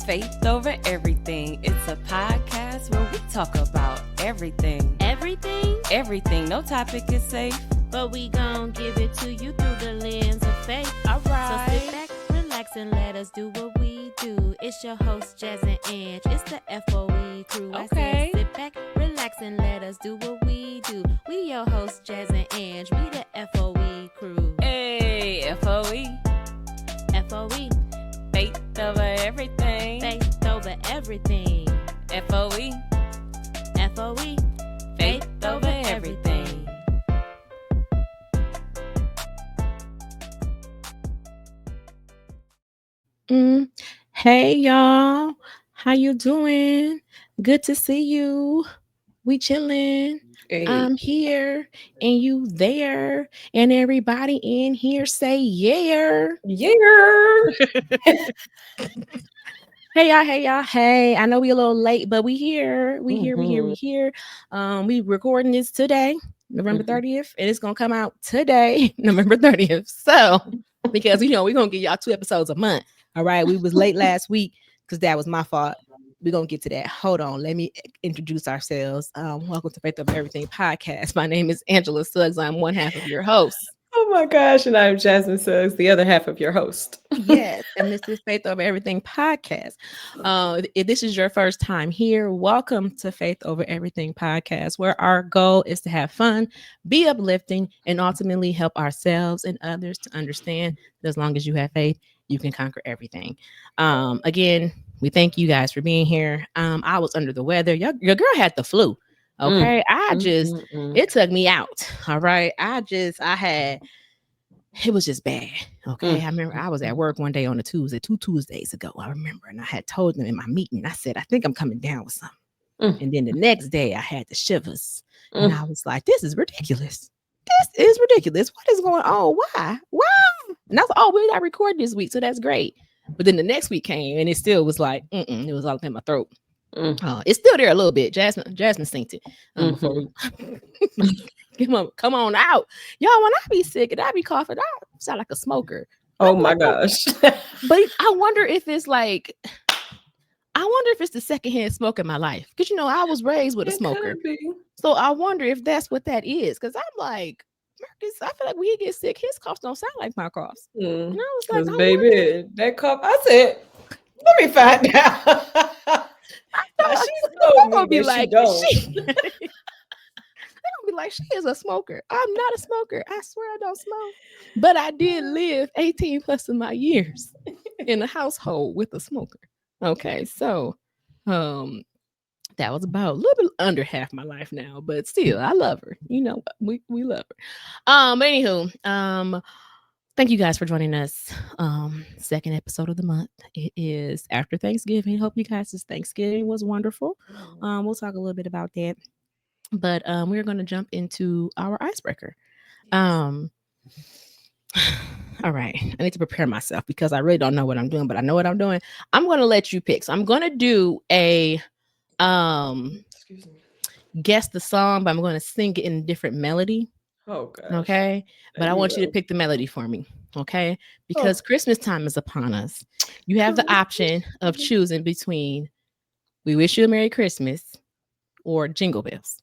is Faith Over Everything. It's a podcast where we talk about everything. Everything? Everything. No topic is safe. But we gon' give it to you through the lens of faith. Alright. So sit back, relax, and let us do what we do. It's your host, Jazz and Ange. It's the FOE crew. I Okay. said sit back, relax, and let us do what we do. We your host, Jazz and Ange. We the FOE crew. Hey, FOE. FOE. Faith Over Everything. Faith over everything. FOE. FOE. Faith Over Everything. Hey y'all, how you doing? Good to see you. We chilling. Hey. I'm here and you there, and everybody in here say yeah. Hey y'all. Hey, I know we a little late, but we here. We here. We recording this today, November 30th, and it's gonna come out today, November 30th. So, because we're gonna give y'all 2 episodes a month. All right, we was late last week because that was my fault. We're gonna get to that. Hold on, let me introduce ourselves. Welcome to Faith of Everything podcast. My name is Angela Suggs. I'm one half of your host. Oh my gosh, and I'm Jasmine Suggs, the other half of your host. Yes, and this is Faith Over Everything podcast. If this is your first time here, welcome to Faith Over Everything podcast, where our goal is to have fun, be uplifting, and ultimately help ourselves and others to understand that as long as you have faith, you can conquer everything. Again, we thank you guys for being here. I was under the weather. Your girl had the flu. Okay. It took me out. All right. It was just bad. Okay. I remember I was at work one day on a Tuesday, 2 Tuesdays ago. I remember, and I had told them in my meeting, I said, I think I'm coming down with something. And then the next day I had the shivers. And I was like, this is ridiculous. This is ridiculous. What is going on? Why? And I was like, we got recorded this week, so that's great. But then the next week came and it still was like, it was all up in my throat. It's still there a little bit. Jasmine synced it. Before we come on out. Y'all, when I be sick and I be coughing, I sound like a smoker. Oh my gosh. But I wonder if it's the secondhand smoke in my life. Because I was raised with a smoker. So I wonder if that's what that is. Because I'm like, Marcus, I feel like when he gets sick, his coughs don't sound like my coughs. And I was like, baby, that cough. I said, let me find out. They're gonna be like, she is a smoker. I'm not a smoker. I swear I don't smoke. But I did live 18 plus of my years in a household with a smoker. Okay, so that was about a little bit under half my life now, but still, I love her. We love her. Anywho, thank you guys for joining us. Second episode of the month. It is after Thanksgiving. Hope you guys' Thanksgiving was wonderful. We'll talk a little bit about that. But we're going to jump into our icebreaker. All right. I need to prepare myself because I really don't know what I'm doing, but I know what I'm doing. I'm going to let you pick. So I'm going to do a guess the song, but I'm going to sing it in a different melody. Oh, gosh. Okay. But I want you to pick the melody for me. Okay. Because Christmas time is upon us. You have the option of choosing between We Wish You a Merry Christmas or Jingle Bells.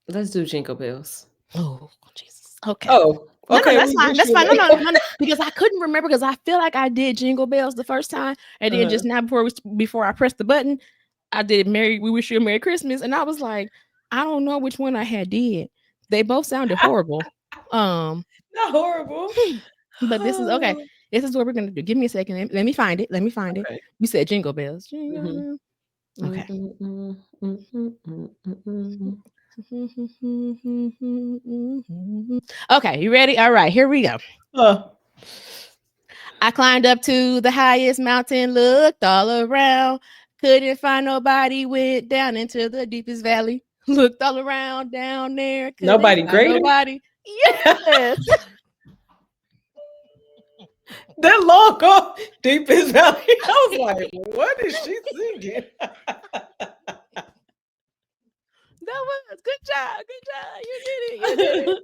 Let's do Jingle Bells. Oh, Jesus. Okay. Okay. No, that's fine. No, because I couldn't remember because I feel like I did Jingle Bells the first time, and then just now before I pressed the button, I did We Wish You a Merry Christmas, and I was like, I don't know which one I had did. They both sounded horrible. Not horrible. But this is okay. This is what we're gonna do. Give me a second. Let me find it. Okay. You said Jingle Bells. Jingle. Okay. Okay, you ready? All right, here we go. I climbed up to the highest mountain, looked all around, couldn't find nobody, went down into the deepest valley, looked all around down there. Nobody greater? Nobody. Yes. That logo, deepest valley. I was like, what is she singing? That was good job. You did it.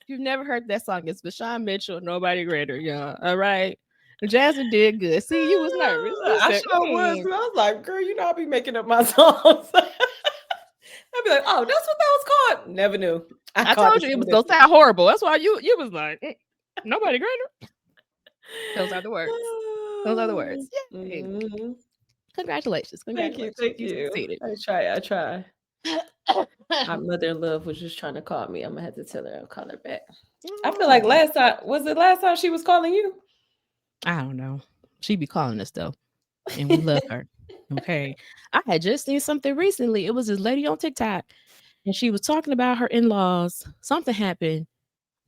You've never heard that song. It's Vashawn Mitchell, Nobody Greater, y'all. All right. Jasmine did good. See, you was nervous. You I said, sure was. I was like, girl, you know, I'll be making up my songs. I'd be like, oh, that's what that was called. Never knew. I called told it you it was something gonna different. sound horrible. That's why you was like, Nobody Greater. Those are the words. Those are the words. Yay. Mhm. Congratulations. Thank you, Congratulations. thank You you. succeeded. I try. My mother in love was just trying to call me. I'm gonna have to tell her I'll call her back. I feel like last time she was calling you? I don't know. She be calling us though, and we love her. Okay. I had just seen something recently. It was this lady on TikTok, and she was talking about her in-laws. Something happened.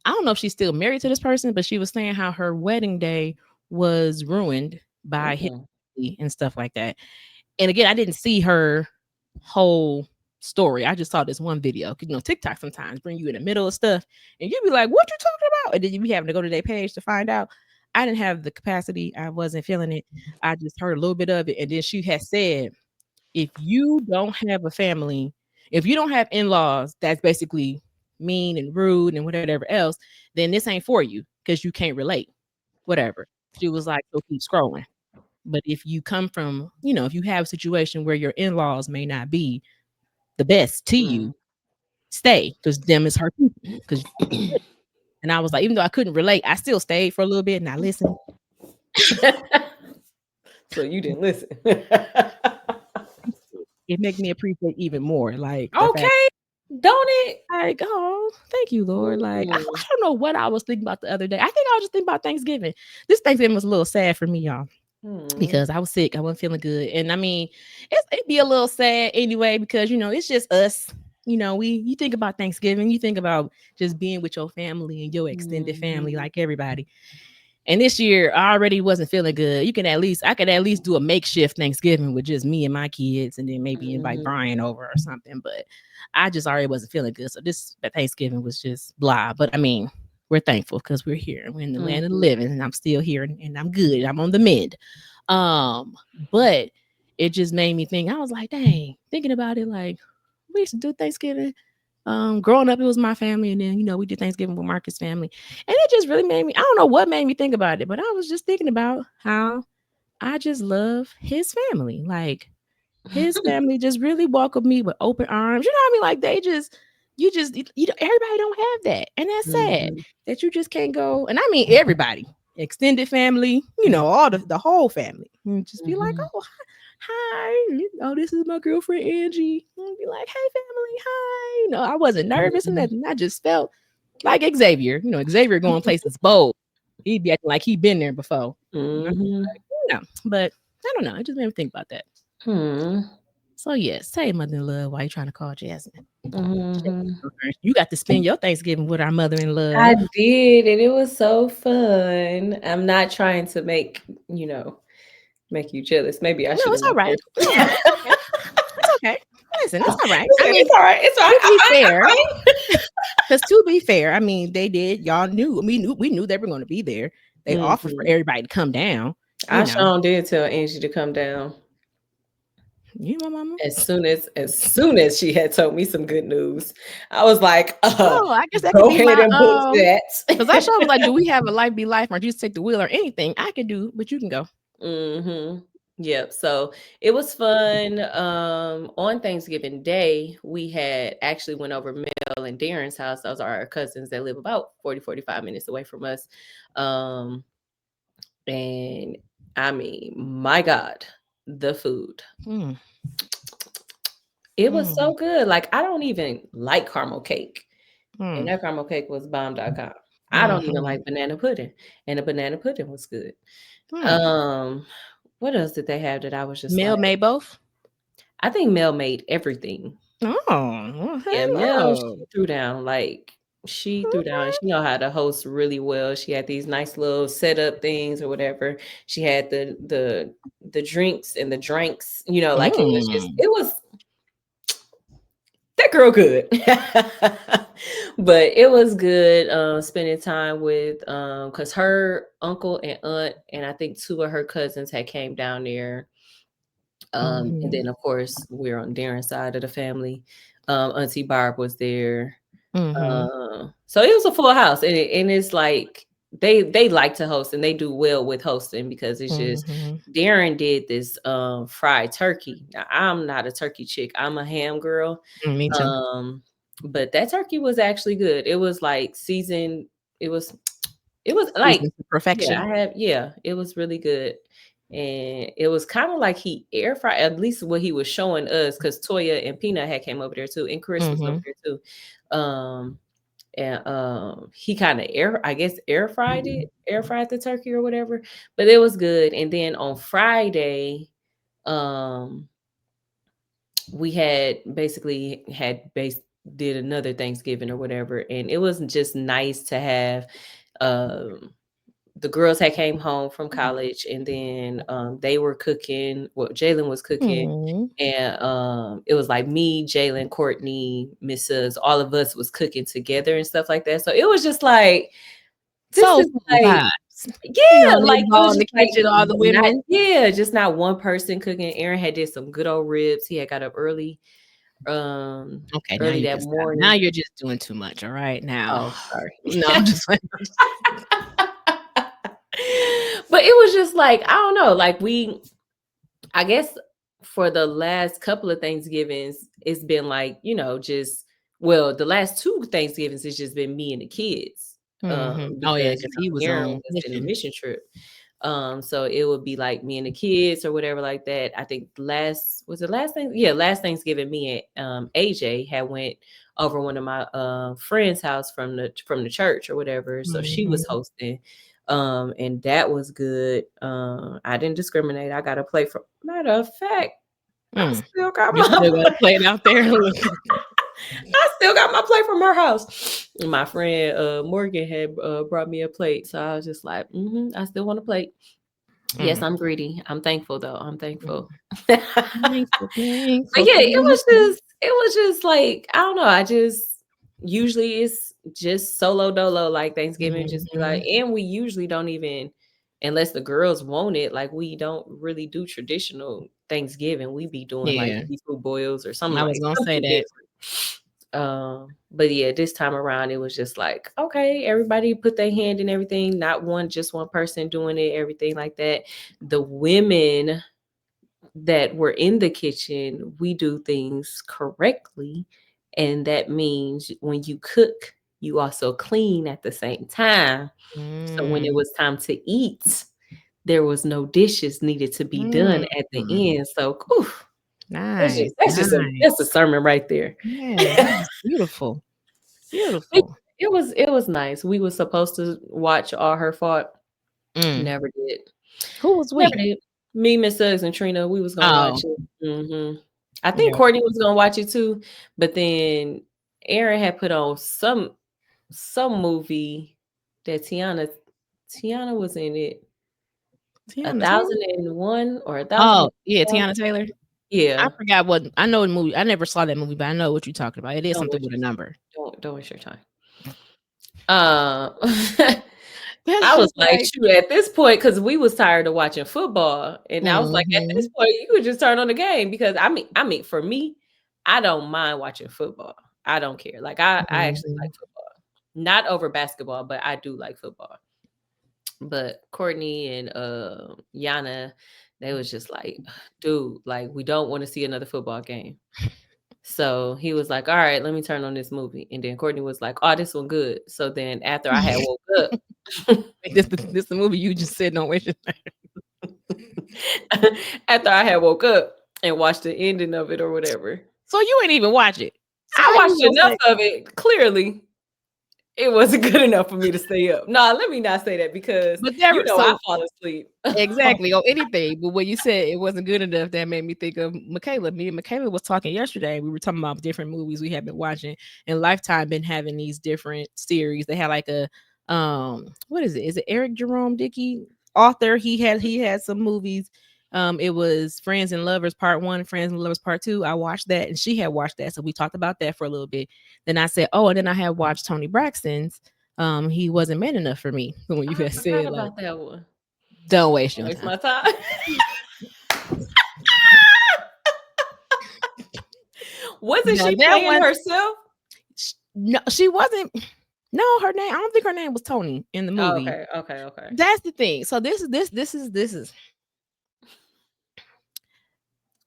I don't know if she's still married to this person, but she was saying how her wedding day was ruined by him Mm-mm. and stuff like that. And again, I didn't see her whole story. I just saw this one video. 'Cause, TikTok sometimes bring you in the middle of stuff, and you be like, "What you talking about?" And then you be having to go to their page to find out. I didn't have the capacity. I wasn't feeling it. I just heard a little bit of it, and then she had said, "If you don't have a family, if you don't have in-laws, that's basically mean and rude and whatever else, then this ain't for you because you can't relate." Whatever. She was like, "So keep scrolling." But if you come from, if you have a situation where your in-laws may not be the best to you, stay because them is her people. Because and I was like, even though I couldn't relate, I still stayed for a little bit and I listened. So you didn't listen. It made me appreciate even more, like the fact, Okay, don't it? like, oh, thank you, Lord. Like, I Mm. don't know what I was thinking about the other day. I think I was just thinking about Thanksgiving. This Thanksgiving was a little sad for me, y'all, Mm. because I was sick. I wasn't feeling good. And I mean, it'd be a little sad anyway, because it's just us. You think about Thanksgiving, you think about just being with your family and your extended family, Mhm. like everybody. And this year I already wasn't feeling good. I could at least do a makeshift Thanksgiving with just me and my kids and then maybe invite Mhm. Brian over or something. But I just already wasn't feeling good. So this Thanksgiving was just blah. But I mean, we're thankful because we're here. We're in the land of the Mhm. living and I'm still here and I'm good. I'm on the mend. Um, but it just made me think, I was like, dang, thinking about it, like we used to do Thanksgiving. Growing up, it was my family, and then we did Thanksgiving with Marcus' family, and it just really made me. I don't know what made me think about it, but I was just thinking about how I just love his family. Like his family just really welcomed me with open arms. You know what I mean? Like everybody don't have that, and that's sad Mhm. that you just can't go. And I mean everybody, extended family, all the whole family, and just be like, Mhm. oh, hi, this is my girlfriend Angie. And be like, hey family, hi. I wasn't nervous and Mhm. nothing. I just felt like Xavier. Xavier going places bold. He'd be acting like he'd been there before. And I'm Mhm. like, but I don't know. It just made me think about that. Hmm. So yes, say mother in love while you trying to call Jasmine. Mhm. You got to spend your Thanksgiving with our mother in I love. did, and it was so fun. I'm not trying to make you jealous. Maybe I No, should have it's all went right. first. It's all right. It's okay. It's okay. Listen, it's all right. I Listen, mean, it's all right. It's all right. to be fair, I'm because to be fair, I mean, they did. Y'all knew. We knew they were going to be there. They fine. offered for Mhm. everybody to come down. I sure did tell Angie to come down You, my mama. as soon as she had told me some good news. I was like, Oh, I guess that could go be ahead my and book because I sure was like, that. do we have a life be life or just take the wheel or anything? I can do, but you can go. Mhm. Yep. So it was fun. On Thanksgiving Day, we had actually went over Mel and Darren's house. Those are our cousins that live about 45 minutes away from us. Um, and I mean, my God, the food. Mm, It was mm, so good. Like, I don't even like caramel cake. And mm, that caramel cake was bomb.com. I don't even mhm, like banana pudding. And the banana pudding was good. mm. Um, what else did they have that I was just Mel like, made both. I think Mel made everything. Oh, well, Yeah, Mel, hello. she threw down, she threw down and she know how to host really well. She had these nice little setup things or whatever. She had the drinks and the drinks, like Mm. it was that girl good. But it was good spending time with because her uncle and aunt and I think two of her cousins had came down there. And Mhm. then of course we're on Darren's side of the family. Auntie Barb was there. Mm-hmm. So it was a full house, and it's like they like to host and they do well with hosting because it's just Mm-hmm. Darren did this fried turkey. Now I'm not a turkey chick. I'm a ham girl. Me too. Um, but that turkey was actually good. It was like seasoned. It was it was like Seasoned to perfection. it was really good. And it was kind of like he air fried, at least what he was showing us, because Toya and Peanut had came over there too, and Chris was over Mm-hmm. there too. And he kind of I guess air fried the turkey or whatever, but it was good. And then on Friday, um we had basically did another Thanksgiving or whatever, and it was just nice to have um the girls had came home from college, and then they were cooking. Well, Jalen was cooking, Mm-hmm. and it was like me, Jalen, Courtney, Mrs. All of us was cooking together and stuff like that. So it was just like, this is Soulful like, vibes. You yeah, know, they like it all was in the just like kitchen, all the not, women. yeah, just not one person cooking. Aaron had did some good old ribs. He had got up um, Okay, now early you can that stop. Now morning. you're just doing too much. All right, now. Oh, sorry. No, I'm just like, But it was just like, I don't know, like I guess for the last couple of Thanksgivings, it's been like, just, well, the last two Thanksgivings, it's just been me and the kids. Oh yeah, Because because he was Aaron on was in a mission. mission trip. So it would be like me and the kids or whatever like that. I think last thing, yeah, last Thanksgiving, me and AJ had went over one of my friends' house from the church or whatever. So she was Mm-hmm. hosting. And that was good. I didn't discriminate. I got a plate from, matter of fact, I still got You still got my to play it out there. I still got my plate from her house. And my friend Morgan had brought me a plate. So I was just like, I still want a plate. Yes, Mm. I'm greedy. I'm thankful though. I'm Mm. thankful. But Thankful, thankful yeah, to be here. it was just like, I don't know. I just usually it's just solo dolo, like Thanksgiving, just be like, Mhm. and we usually don't even, unless the girls want it, like we don't really do traditional Thanksgiving. We be doing like Yeah, seafood boils or something I was like gonna say something that. different. But yeah, this time around it was just like, okay, everybody put their hand in everything, not just one person doing it, everything like that. The women that were in the kitchen, we do things correctly. And that means when you cook, you also clean at the same time. So when it Mm. was time to eat, there was no dishes needed to be done Mm. at the end. So oof, Nice, that's a nice. sermon right there. Yeah, that was beautiful, But beautiful. it was nice. We was supposed to watch All Her Fault. Mm. Never did. Who was Never we? did. Me, Miss Suggs, and Trina, we was gonna Oh, watch it. I think yeah. Courtney was gonna watch it too, but then Aaron had put on some movie that Tiana was in it. A Tiana Taylor? thousand and one or a thousand and Oh, yeah, one. Tiana Taylor. I Yeah. forgot what I know the movie. I never saw that movie, but I know what you're talking about. It is Don't something waste with a number. don't waste your time. Uh, That's I was just like, like, shoot, at this point, because we was tired of watching football. And I was like, at this mhm, point, you could just turn on the game because I mean, for me, I don't mind watching football. I don't care. Like I actually like mhm. football. Not over basketball, but I do like football. But Courtney and Yana, they was just like, dude, like we don't want to see another football game. So he was like, all right, let me turn on this movie. And then Courtney was like, oh, this one good. So then after I had woke up, This the movie you just said don't waste your time. after I had woke up and watched the ending of it or whatever, So you ain't even watch it. So I how you watched gonna enough say? of it. Clearly, it wasn't good enough for me to stay up. Nah, let me not say that because But never I so fall asleep. exactly on anything. But when you said it wasn't good enough, that made me think of Michaela. Me and Michaela was talking yesterday. We were talking about different movies we have been watching, and Lifetime been having these different series. They had like a what is it? Is it Eric Jerome Dickey author? He had some movies. It was Friends and Lovers Part 1, Friends and Lovers Part 2. I watched that, and she had watched that, so we talked about that for a little bit. Then I said, oh, and then I had watched Tony Braxton's. He wasn't man enough for me. When you I had forgot said like, about that one. don't waste your Waste time. my time. Wasn't Now she that playing one, herself? No, she wasn't. No, her name. I don't think her name was Tony in the Oh, movie. okay, okay, okay. That's the thing. So this is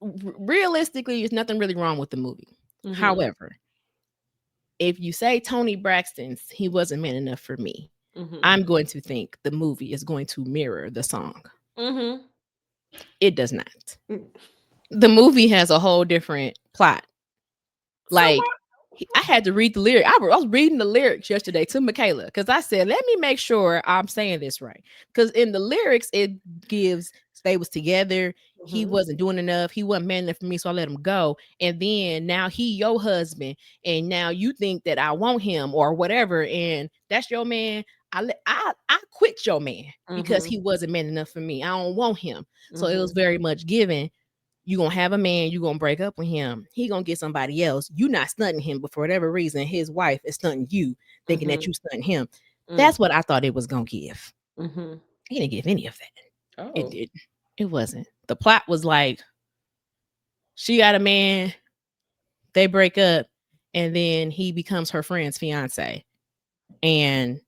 realistically, there's nothing really wrong with the movie. Mhm. However, if you say Tony Braxton's he wasn't man enough for me, Mhm. I'm going to think the movie is going to mirror the song. Mhm. It does not. Mm. The movie has a whole different plot. So Like what? I had to read the lyric. I was reading the lyrics yesterday to Michaela because I said, let me make sure I'm saying this right. Because in the lyrics, it gives they was together. He Mhm. wasn't doing enough. He wasn't man enough for me, so I let him go. And then now he your husband, and now you think that I want him or whatever, and that's your man. I quit your man because Mhm. he wasn't man enough for me. I don't want him. So it was Mhm. very much given you gonna have a man, you gonna break up with him, he gonna get somebody else. You not stunting him, but for whatever reason, his wife is stunting you, thinking that Mhm. you stunting him. Mm. That's what I thought it was gonna give. Mhm. He didn't give any of that. It Oh. did. It wasn't. The plot was like she got a man, they break up, and then he becomes her friend's fiance, and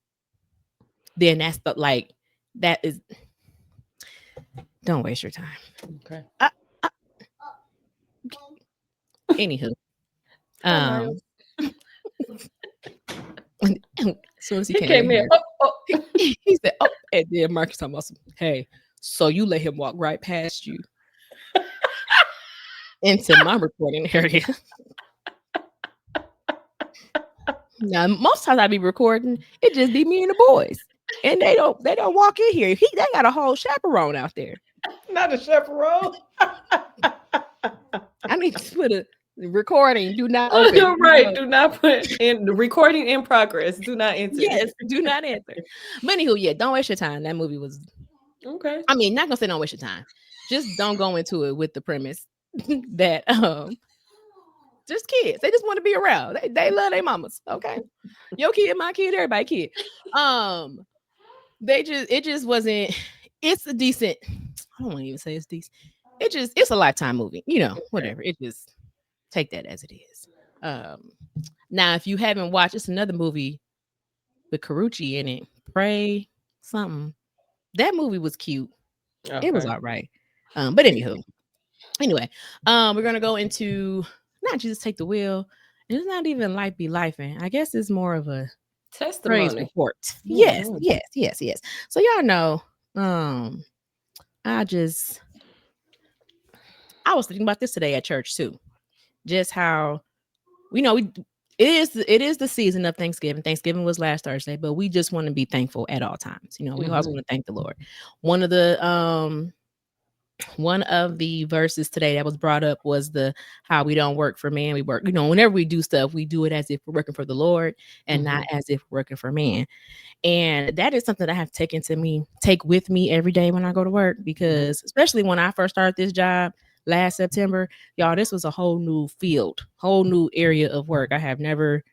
then that's the like that is. Don't waste your time. Okay. Uh, uh, anywho, Hi, Miles. um, as soon as he He came in came in. here. Oh, He, oh. he said, "Oh," and then Marcus talking about, "Hey, so you let him walk right past you into my recording area." Now, most times I be recording, it just be me and the boys, and they don't walk in here. They got a whole chaperone out there. Not a chaperone. I need to put a recording. Do not open. Right. Do not put in the recording in progress. Do not enter. Yes, do not answer. But anywho, yeah, don't waste your time. That movie was. Okay. I mean, not gonna say don't waste your time. Just don't go into it with the premise that just kids. They just want to be around. They love their mamas. Okay. Your kid, my kid, everybody kid. Um, it just wasn't it's a decent, I don't want to even say it's decent. It's a lifetime movie, Okay. whatever. It just take that as it is. Um Now if you haven't watched, it's another movie with Carucci in it. Pray something. That movie was cute. It was Okay. all right. But anyway, we're gonna go into not Jesus take the wheel. And it's not even life be life, and I guess it's more of a praise Testimony. report. Yes, Mhm. yes, yes, yes. So y'all know, I just I was thinking about this today at church too. Just how we know it is the season of Thanksgiving. Thanksgiving was last Thursday, but we just want to be thankful at all times. We always Mhm. want to thank the Lord. One of the one of the verses today that was brought up was the how we don't work for man, we work, whenever we do stuff, we do it as if we're working for the Lord and not Mhm. as if we're working for man. And that is something that I have to take with me every day when I go to work, Mhm. because especially when I first started this job last September, y'all, this was a whole new field, whole new area of work. I have never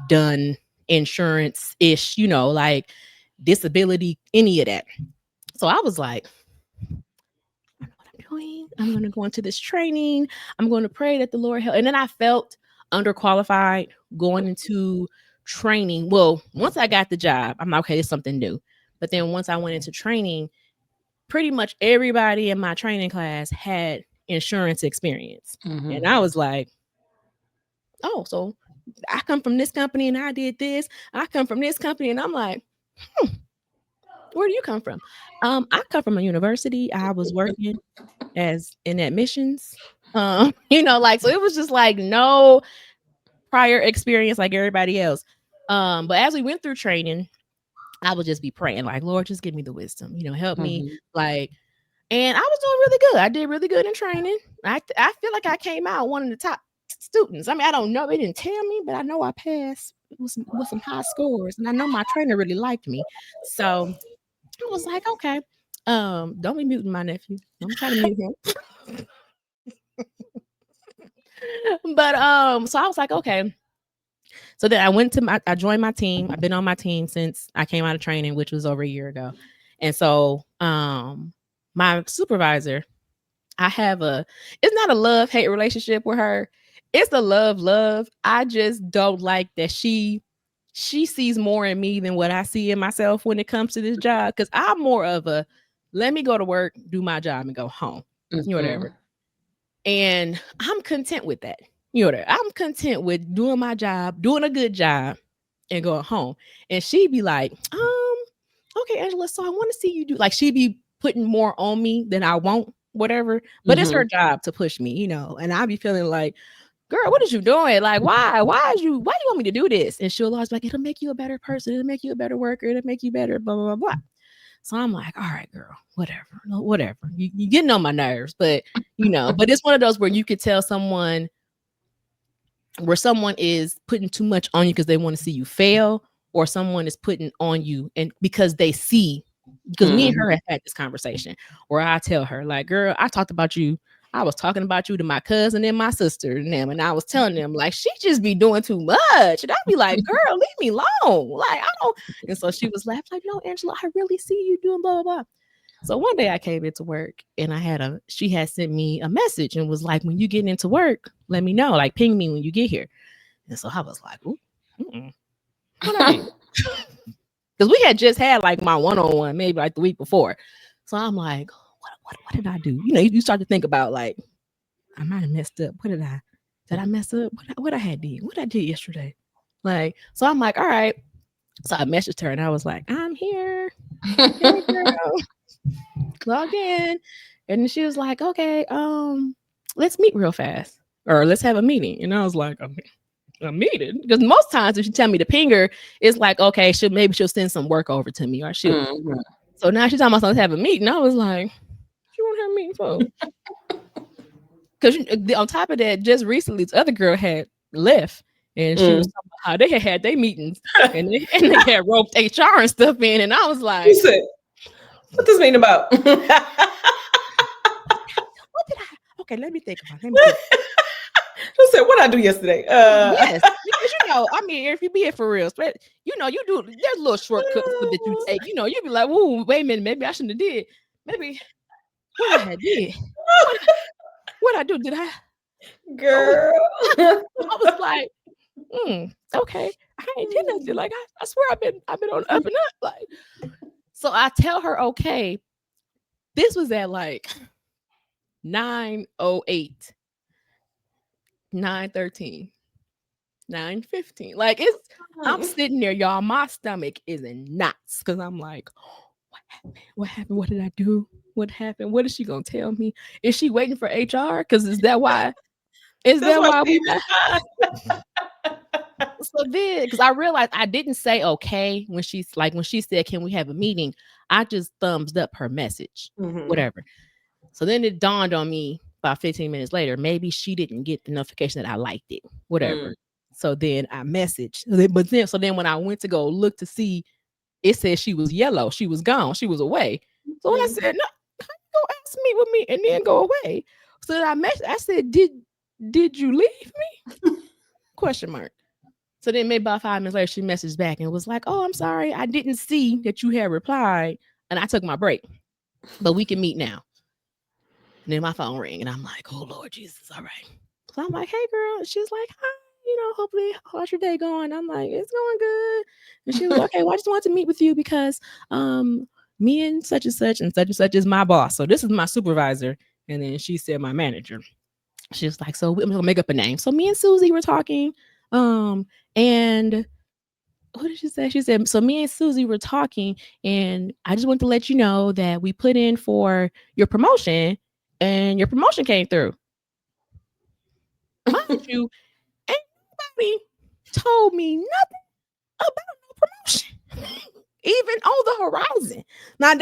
done insurance ish, like disability, any of that. So I was like, I know what I'm doing. I'm going to go into this training. I'm going to pray that the Lord help. And then I felt underqualified going into training. Well, once I got the job, I'm like, okay, it's something new. But then once I went into training, pretty much everybody in my training class had insurance experience. Mhm. And I was like, oh, so I come from this company and I did this. I come from this company. And I'm like, where do you come from? I come from a university. I was working as in admissions. Like, so it was just like no prior experience like everybody else. But as we went through training, I would just be praying, like, Lord, just give me the wisdom, help me. Mhm. Like, and I was doing really good. I did really good in training. I feel like I came out one of the top students. I mean, I don't know. They didn't tell me, but I know I passed with some high scores. And I know my trainer really liked me. So I was like, okay. Don't be muting my nephew. I'm trying to mute him. But so I was like, okay. So then I joined my team. I've been on my team since I came out of training, which was over a year ago. And so my supervisor, I have it's not a love-hate relationship with her. it's a love. I just don't like that she sees more in me than what I see in myself when it comes to this job. Because I'm more of a let me go to work, do my job, and go home. Whatever. And I'm content with that. I'm content with doing my job, doing a good job, and going home. And she'd be like, okay, Angela, so I want to see you do, like, she'd be putting more on me than I want, whatever. But it's her job to push me, and I'd be feeling like, girl, what is you doing? Like, why do you want me to do this? And she'll always be like, it'll make you a better person. It'll make you a better worker. It'll make you better, blah, blah, blah, blah. So I'm like, all right, girl, whatever. You getting on my nerves, but but it's one of those where you could tell someone is putting too much on you because they want to see you fail, or someone is putting on you and because they see, because me and her have had this conversation where I tell her, like, girl, I was talking about you to my cousin and my sister and them, and I was telling them, like, she just be doing too much. And I'd be like, girl, leave me alone. Like, I don't. And so she was laughing, like, no, Angela, I really see you doing blah, blah, blah. So one day I came into work and she had sent me a message and was like, when you get into work, let me know, like, ping me when you get here. And so I was like, ooh, what I do? Because we had just had like my one-on-one maybe like the week before. So I'm like, what did I do? You start to think about, like, I might have messed up. Did I mess up? What I did yesterday? Like, so I'm like, all right. So I messaged her and I was like, I'm here. Hey, girl. Log in. And she was like, okay, let's meet real fast. Or let's have a meeting. And I was like, a meeting? Because most times if she tell me to ping her, it's like, okay, maybe she'll send some work over to me, or she'll. So now she's talking about let's have a meeting. I was like, what you want to have a meeting for? Because on top of that, just recently, this other girl had left, and she was talking about how they had their meetings, and they had roped HR and stuff in, and I was like, what does this mean about? What did I? Okay, let me think about it. I said, what I do yesterday? Yes, because I mean, if you be it for real, but you do. There's a little shortcut that you take. You be like, "Whoa, wait a minute, maybe I shouldn't have did. Maybe what I did. What I do? Did I, girl?" I was like, okay, I ain't did nothing. Like I swear I've been on up and up. Like, so I tell her, okay, this was at like 9:08. 9:13, 9:15. Like, I'm sitting there, y'all. My stomach is in knots because I'm like, what happened? What did I do? What happened? What is she gonna tell me? Is she waiting for HR? Because is that why? Is that why we? So then, because I realized I didn't say okay when she said, "Can we have a meeting?" I just thumbs up her message, whatever. So then it dawned on me about 15 minutes later, maybe she didn't get the notification that I liked it, whatever. So then I messaged, so then when I went to go look to see, it said she was yellow. She was gone. She was away. So I said, no, how you gonna ask me with me and then go away? So then I said, did you leave me? Question mark. So then maybe about 5 minutes later, she messaged back and was like, oh, I'm sorry. I didn't see that you had replied and I took my break, but we can meet now. And then my phone rang and I'm like, oh, Lord Jesus. All right. So I'm like, hey, girl. And she's like, hi. Hopefully, how's your day going? I'm like, it's going good. And she was like, okay, well, I just wanted to meet with you because me and such and such is my boss. So this is my supervisor. And then she said my manager. She was like, so I'm gonna make up a name. So me and Susie were talking. And what did she say? She said, so me and Susie were talking, and I just want to let you know that we put in for your promotion and your promotion came through. Mind you, ain't nobody told me nothing about no promotion. Even on the horizon. Now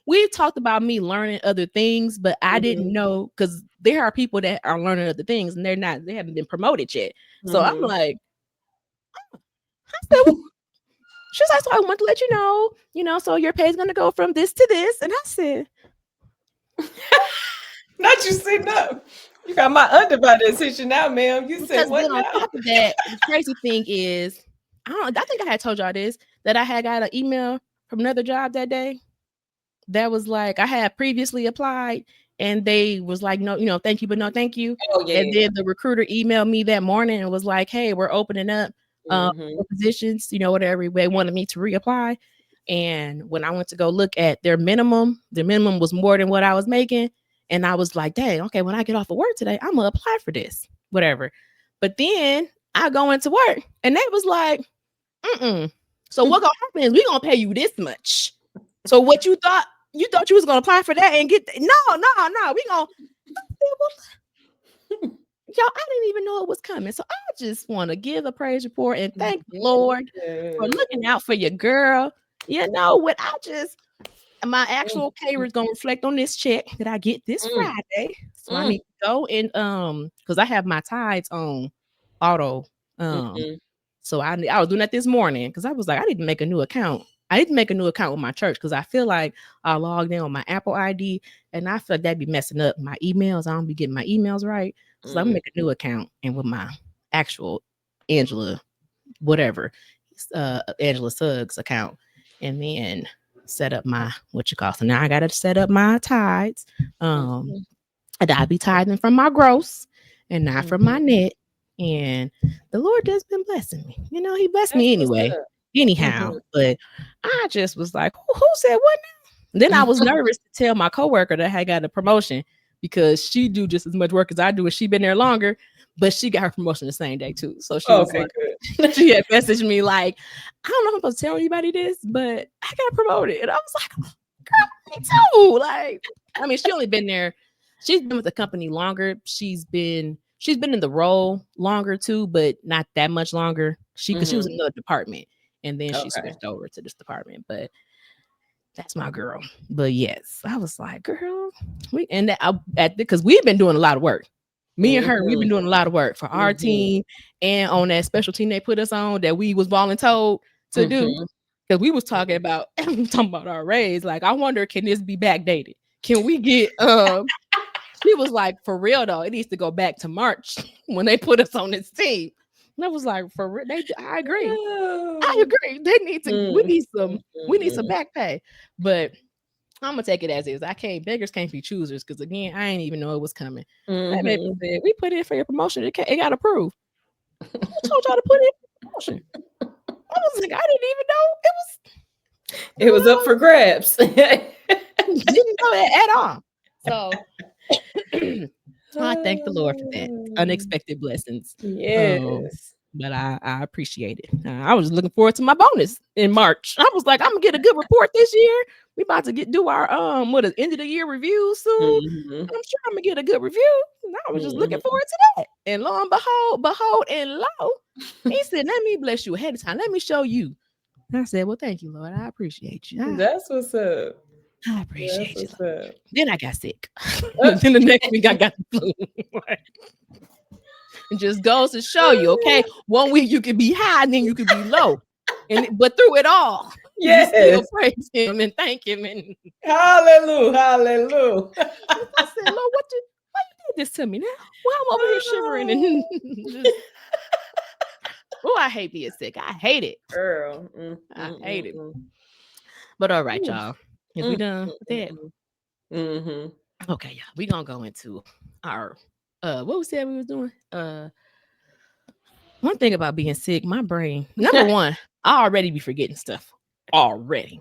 we've talked about me learning other things, but I didn't know, because there are people that are learning other things and they haven't been promoted yet. So I'm like, I said, she's like, so I want to let you know, so your pay is gonna go from this to this. And I said, not you sitting up. You got my undivided attention now, ma'am. You said what now? On top of that, the crazy thing is, I think I had told y'all this, that I had got an email from another job that day that was like, I had previously applied and they was like, no, thank you, but no, thank you. Oh And yeah. then the recruiter emailed me that morning and was like, hey, we're opening up Mm-hmm. positions, whatever. They wanted me to reapply. And when I went to go look at their minimum was more than what I was making. And I was like, dang, okay, when I get off of work today, I'm gonna apply for this, whatever. But then I go into work and they was like, mm-mm. So what gonna happen is we gonna pay you this much. So what you thought you was gonna apply for that and get no, we gonna y'all, I didn't even know it was coming. So I just want to give a praise report and thank the Lord for looking out for your girl. What my actual pay is gonna reflect on this check that I get this Friday. So I need to go and because I have my tides on auto. So I was doing that this morning because I was like, I need to make a new account. I need to make a new account with my church because I feel like I logged in on my Apple ID and I feel like that'd be messing up my emails. I don't be getting my emails right. So I'm gonna make a new account and with my actual Angela, whatever, Angela Suggs account, and then set up my So now I gotta set up my tides. And I'll be tithing from my gross and not from my net. And the Lord has been blessing me. He blessed me anyway, anyhow. But I just was like, who said what now? Then I was nervous to tell my coworker that I got a promotion because she do just as much work as I do, and she been there longer, but she got her promotion the same day too. So she was like, good. She had messaged me like, I don't know if I'm supposed to tell anybody this, but I got promoted. And I was like, girl, me too. Like, I mean, she's been with the company longer. She's been in the role longer too, but not that much longer. Because she was in another department, and then she switched over to this department. But that's my girl. But yes, I was like, girl, because we've been doing a lot of work. Me and her, we've been doing a lot of work for our team and on that special team they put us on that we was voluntold to do. Because we was talking about our raise. Like, I wonder, can this be backdated? Can we get she was like, for real though, it needs to go back to March when they put us on this team. And I was like, for real, I agree. I agree. They need to we need some back pay. But I'm gonna take it as is. Beggars can't be choosers because again, I didn't even know it was coming. That baby said, we put in for your promotion. It got approved. I told y'all to put in for promotion. I was like, I didn't even know it was up for grabs. Didn't know that at all. So I thank the Lord for that. Unexpected blessings. Yes. But I appreciate it. I was looking forward to my bonus in March. I was like, I'm gonna get a good report this year. We about to do our end of the year review soon. I'm sure I'm gonna get a good review. And I was just looking forward to that. And lo and behold, and lo, he said, let me bless you ahead of time. Let me show you. And I said, well, thank you, Lord. I appreciate you. That's what's up. I appreciate you. Then I got sick. Then the next week I got the flu. It just goes to show you, okay? 1 week you could be high, and then you could be low. But through it all, you still praise him and thank him. And hallelujah. I said, Lord, why you did this to me now? Why I'm over here shivering and just I hate being sick. I hate it. Girl. I hate it. But all right, y'all. Is we done with that? Okay, y'all. We gonna go into our what we said we was doing. One thing about being sick, my brain, number one, I already be forgetting stuff already.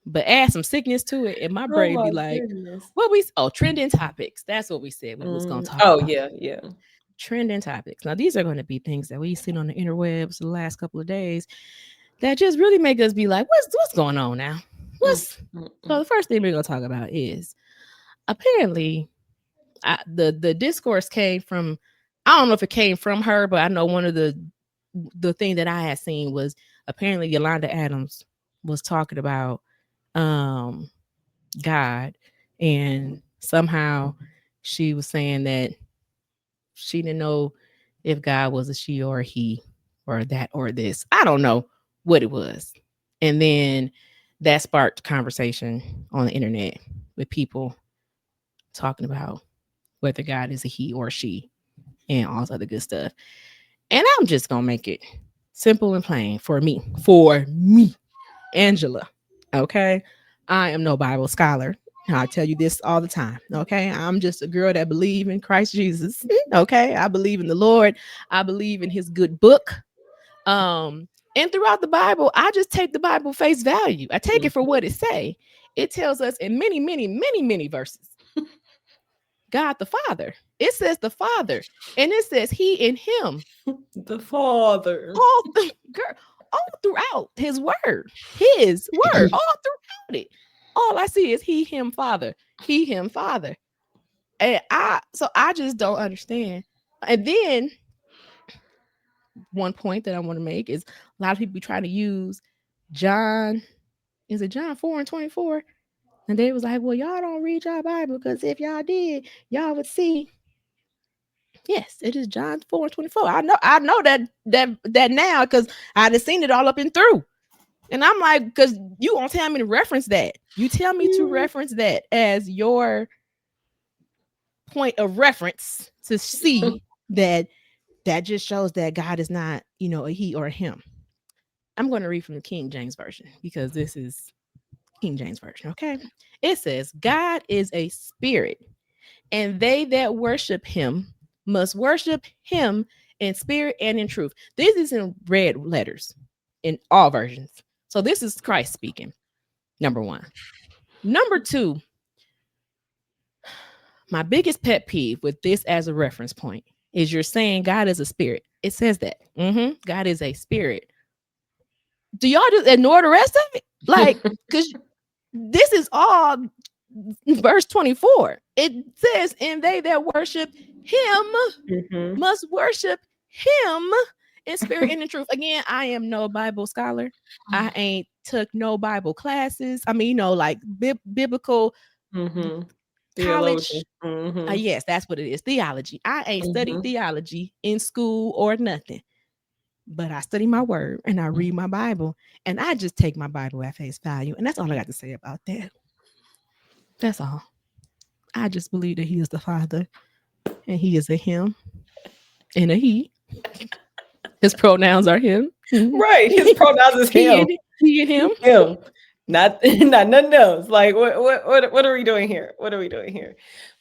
But add some sickness to it, and my brain be like, trending topics. That's what we said we was gonna talk about. Oh, yeah. Trending topics. Now, these are going to be things that we've seen on the interwebs the last couple of days that just really make us be like, what's going on now? So the first thing we're going to talk about is apparently the discourse came from, I don't know if it came from her, but I know one of the thing that I had seen was apparently Yolanda Adams was talking about God, and somehow she was saying that she didn't know if God was a she or a he or that or this. I don't know what it was. And then that sparked conversation on the internet with people talking about whether God is a he or a she and all this other good stuff. And I'm just going to make it simple and plain for me, Angela. Okay. I am no Bible scholar. I tell you this all the time. Okay. I'm just a girl that believe in Christ Jesus. Okay. I believe in the Lord. I believe in his good book. Um, and throughout the Bible, I just take the Bible face value. I take it for what it say. It tells us in many, many, many, many verses, God the Father. It says the Father, and it says He and Him. The Father. Girl, all throughout His word, all throughout it. All I see is He, Him, Father. He, Him, Father. And I just don't understand. And then one point that I want to make is a lot of people be trying to use John, is it John 4 and 24? And they was like, well, y'all don't read your Bible because if y'all did, y'all would see. Yes, it is John 4 and 24. I know that now because I just seen it all up and through. And I'm like, because you won't tell me to reference that. You tell me to reference that as your point of reference to see that just shows that God is not, a he or a him. I'm going to read from the King James Version because this is King James Version, okay? It says, God is a spirit, and they that worship him must worship him in spirit and in truth. This is in red letters in all versions. So this is Christ speaking, number one. Number two, my biggest pet peeve with this as a reference point is you're saying God is a spirit. It says that. God is a spirit. Do y'all just ignore the rest of it? Like, because this is all verse 24. It says, and they that worship him must worship him in spirit and in truth. Again, I am no Bible scholar. I ain't took no Bible classes. I mean, like biblical college. Yes, that's what it is. Theology. I ain't studied theology in school or nothing. But I study my word and I read my Bible and I just take my Bible at face value. And that's all I got to say about that. That's all. I just believe that he is the Father and he is a him and a he. His pronouns are him. Right. His pronouns is him. He and him. Him. Not nothing else. Like what are we doing here? What are we doing here?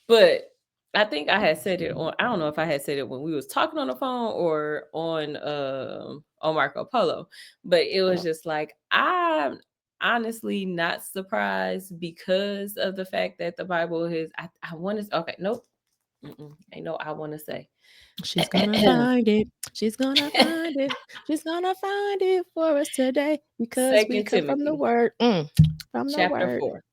But I think I had said it on, I don't know if I had said it when we was talking on the phone or on Marco Polo, but it was just like, I'm honestly not surprised because of the fact that the Bible is, I want to, okay, nope. Ain't no, I want to say. She's gonna find it. She's gonna find it. She's gonna find it for us today because we come from the word. From the chapter word. 4.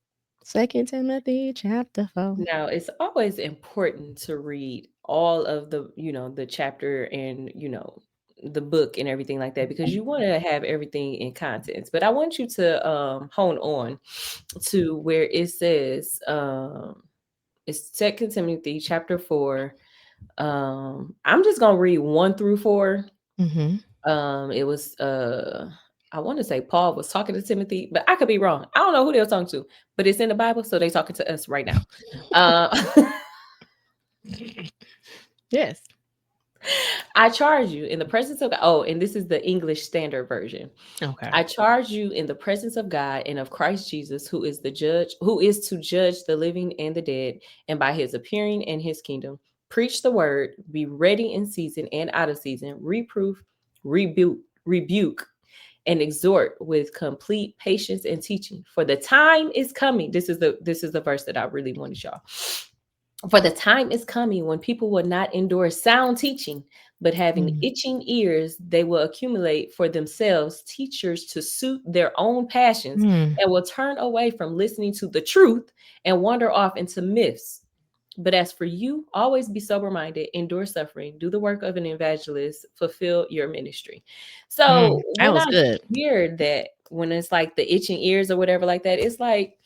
2 Timothy chapter 4. Now, it's always important to read all of the, the chapter and, the book and everything like that, because you want to have everything in context. But I want you to hone on to where it says, it's 2 Timothy chapter 4. I'm just going to read 1 through 4. It was, I want to say Paul was talking to Timothy, but I could be wrong. I don't know who they were talking to, but it's in the Bible, so they're talking to us right now. Yes. I charge you in the presence of God. Oh, and this is the English Standard Version. Okay. I charge you in the presence of God and of Christ Jesus, who is the judge, who is to judge the living and the dead, and by his appearing in his kingdom, preach the word, be ready in season and out of season, reproof, rebuke, and exhort with complete patience and teaching. For the time is coming. This is the verse that I really wanted y'all. For the time is coming when people will not endure sound teaching, but having itching ears, they will accumulate for themselves teachers to suit their own passions, and will turn away from listening to the truth and wander off into myths. But as for you, always be sober-minded, endure suffering, do the work of an evangelist, fulfill your ministry. So that was good. Hear that when it's like the itching ears or whatever like that, it's like,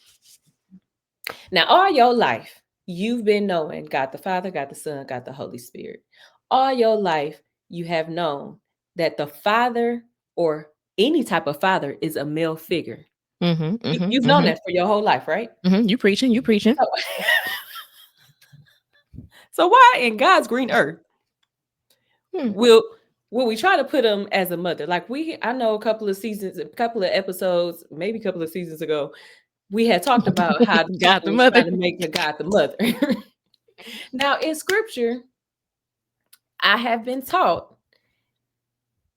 now all your life, you've been knowing God the Father, God the Son, God the Holy Spirit. All your life, you have known that the Father or any type of father is a male figure. You've known that for your whole life, right? You preaching. So why in God's green earth will we try to put him as a mother? Like I know a couple of episodes, maybe a couple of seasons ago, we had talked about how the God devil the was mother. trying to make the God the mother. Now, in scripture, I have been taught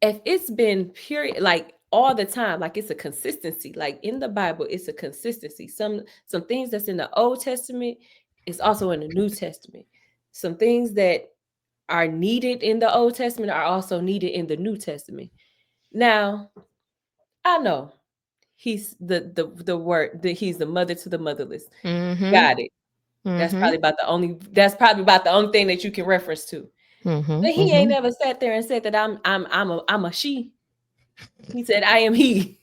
if it's been period like all the time, like it's a consistency. Like in the Bible, it's a consistency. Some things that's in the Old Testament is also in the New Testament. Some things that are needed in the Old Testament are also needed in the New Testament. Now, I know he's the word that he's the mother to the motherless. Mm-hmm. Got it. Mm-hmm. That's probably about the only thing that you can reference to. Mm-hmm. But he ain't Mm-hmm. never sat there and said that I'm a she. He said I am he.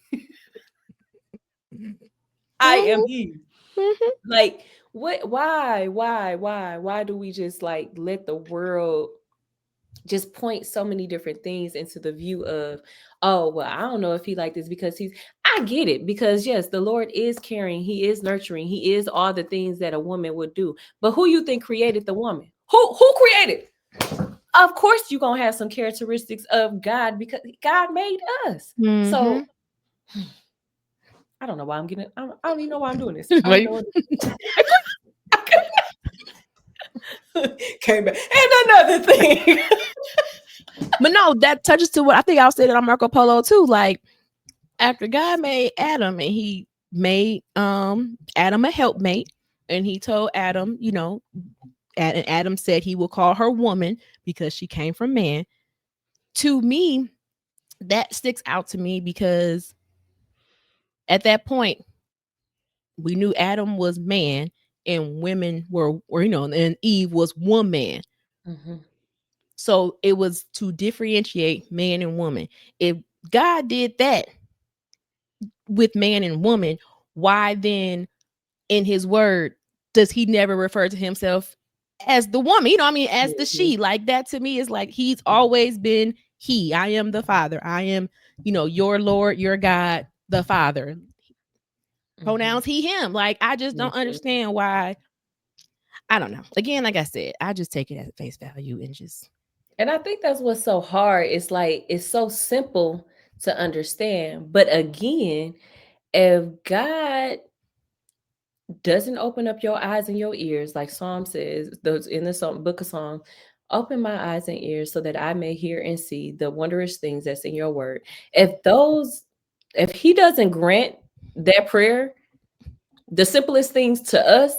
I am he. Mm-hmm. Like what why do we just like let the world just point so many different things into the view of, oh well, I don't know if he like this because he's, I get it, because yes, the Lord is caring, he is nurturing, he is all the things that a woman would do. But who you think created the woman? Who created? Of course you're gonna have some characteristics of God because God made us. Mm-hmm. So I don't know why I'm getting I don't even know why I'm doing this. I don't Wait. know. Came back. And another thing. But no, that touches to what I think I'll say that on Marco Polo too. Like after God made Adam and he made Adam a helpmate, and he told Adam, and Adam said he will call her woman because she came from man. To me, that sticks out to me because at that point we knew Adam was man and women were and Eve was woman. Mhm. So it was to differentiate man and woman. If God did that with man and woman, why then in his word does he never refer to himself as the woman? You know what I mean? As the Mhm. she. Like that to me is like he's always been he. I am the Father. I am, your Lord, your God, the Father. Mhm. Pronouns he, him. Like I just don't Mhm. understand why. I don't know. Again, like I said, I just take it at face value and just And I think that's what's so hard. It's like it's so simple to understand. But again, if God doesn't open up your eyes and your ears, like Psalm says, those in the book of Psalms, open my eyes and ears so that I may hear and see the wondrous things that's in your word. If he doesn't grant that prayer, the simplest things to us,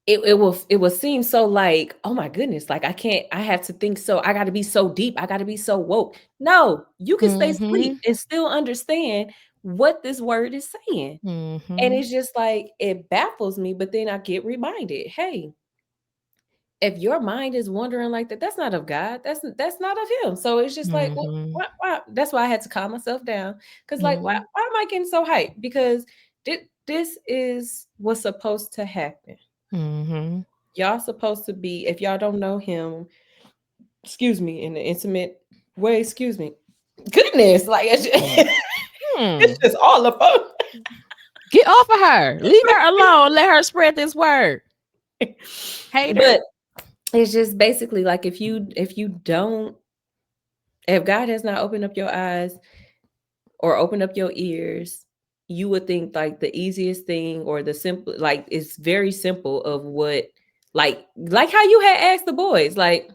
it will seem so like, oh my goodness, like I have to think, so I got to be so deep, I got to be so woke. No, you can stay asleep mm-hmm, and still understand what this word is saying. And mm-hmm, it's just like it baffles me, but then I get reminded, hey, if your mind is wandering like that, that's not of God. That's not of him. So it's just like, well, mm-hmm, why? That's why I had to calm myself down. Because like, why mm-hmm, why am I getting so hyped? Because this is what's supposed to happen. mm-hmm. Y'all supposed to be, if y'all don't know him, excuse me, in an intimate way, excuse me. Goodness, like it's just, it's Hmm. just all about. Get off of her. Leave her alone. Let her spread this word. Hater. But it's just basically like if you don't, if God has not opened up your eyes or opened up your ears, you would think like the easiest thing or the simple, like it's very simple of what, like how you had asked the boys, like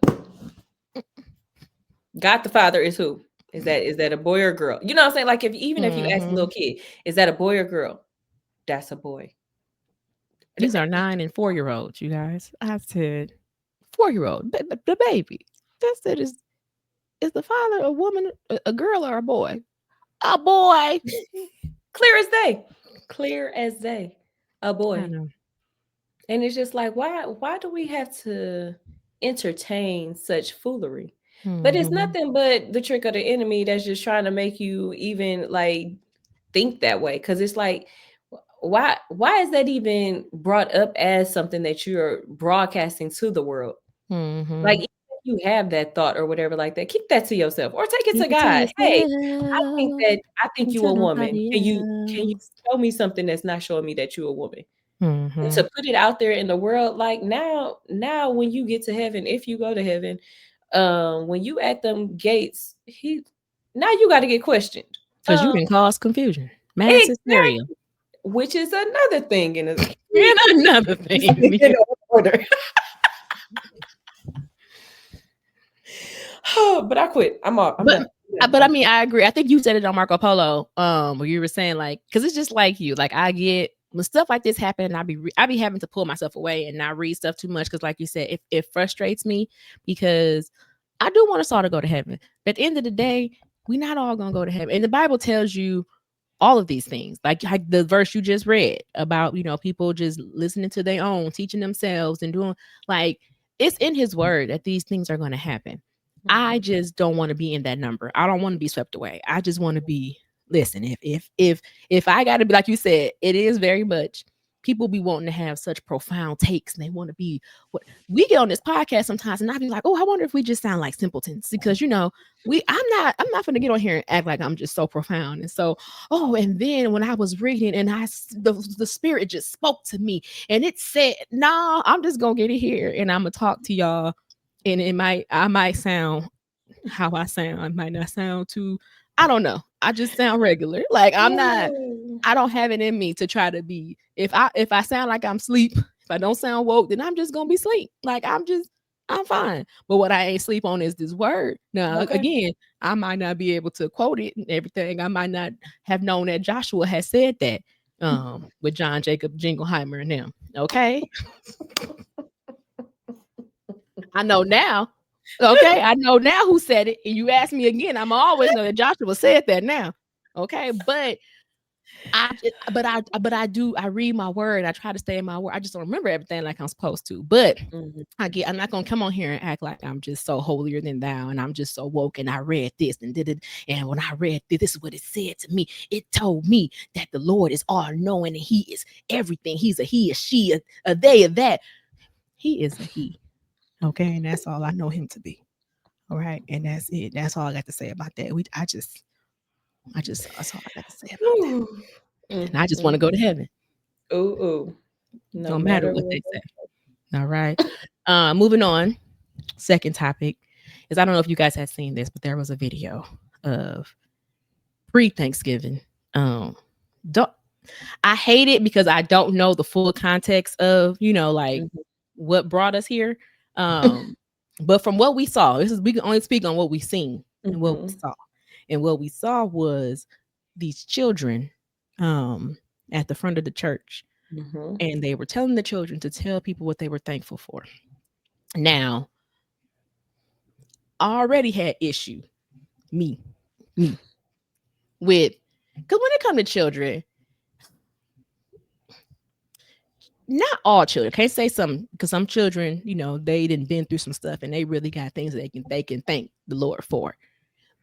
God the Father is who? Is that a boy or a girl? You know what I'm saying? Like even if you ask a Mm-hmm. little kid, is that a boy or girl? That's a boy. These are 9 and 4-year-olds, you guys. I said 4-year-old, the baby. That's it. Is the father a woman, a girl, or a boy? A boy. Clear as day. Clear as day. A I boy. know. And it's just like, why do we have to entertain such foolery? But it's Mm-hmm. nothing but the trick of the enemy that's just trying to make you even like think that way. Cause it's like, why is that even brought up as something that you're broadcasting to the world? Like Mm-hmm. even if you have that thought or whatever like that, keep that to yourself or take it Keep to it to God. Hey, yourself. I think Don't you a tell woman. nobody Can you else. show me something that's not showing me that you a woman? And Mm-hmm. to put it out there in the world, like now when you get to heaven, if you go to heaven, when you at them gates, now you got to get questioned. Because you can cause confusion, mass Exactly. hysteria. which is another thing in And another thing. in order. But I quit. I'm off. I'm But done. but I mean, I agree. I think you said it on Marco Polo, where you were saying like, because it's just like you. Like I get when stuff like this happen, I be having to pull myself away and not read stuff too much because, like you said, it frustrates me because I do want us all to go to heaven. But at the end of the day, we're not all gonna go to heaven. And the Bible tells you all of these things, like the verse you just read about, people just listening to their own, teaching themselves, and doing like it's in His Word that these things are going to happen. I just don't want to be in that number. I don't want to be swept away. I just want to be. Listen, if I got to be like you said, it is very much. People be wanting to have such profound takes, and they want to be what we get on this podcast sometimes, and I be like, oh, I wonder if we just sound like simpletons because I'm not gonna get on here and act like I'm just so profound and so. Oh, and then when I was reading, and the Spirit just spoke to me, and it said, "Nah, I'm just gonna get it here, and I'm gonna talk to y'all." And I might sound how I sound. I might not sound too. I don't know. I just sound regular. Like I'm not. I don't have it in me to try to be. If I sound like I'm sleep, if I don't sound woke, then I'm just gonna be sleep. Like I'm fine. But what I ain't sleep on is this word. Now again, I might not be able to quote it and everything. I might not have known that Joshua has said that with John Jacob Jingleheimer and them. Okay. I know now. Okay, I know now who said it. And you ask me again, I'm always know that Joshua said that now. Okay, but I read my word. I try to stay in my word. I just don't remember everything like I'm supposed to. But I'm not gonna come on here and act like I'm just so holier than thou and I'm just so woke and I read this and did it. And when I read this is what it said to me. It told me that the Lord is all knowing and He is everything. He's a He, a she, a they, a that. He is a He. Okay, and that's all I know Him to be. All right, and that's it. That's all I got to say about that. That's all I got to say about that. And I just want to go to heaven. Ooh. No matter what they say. All right. Moving on. Second topic is I don't know if you guys have seen this, but there was a video of pre-Thanksgiving. I hate it because I don't know the full context of, what brought us here. But from what we saw, we can only speak on what we've seen and what we saw. And what we saw was these children at the front of the church. And they were telling the children to tell people what they were thankful for. Now, I already had issue, me, with, because when it comes to children, not all children, can't say some, because some children, they didn't been through some stuff and they really got things that they can thank the Lord for.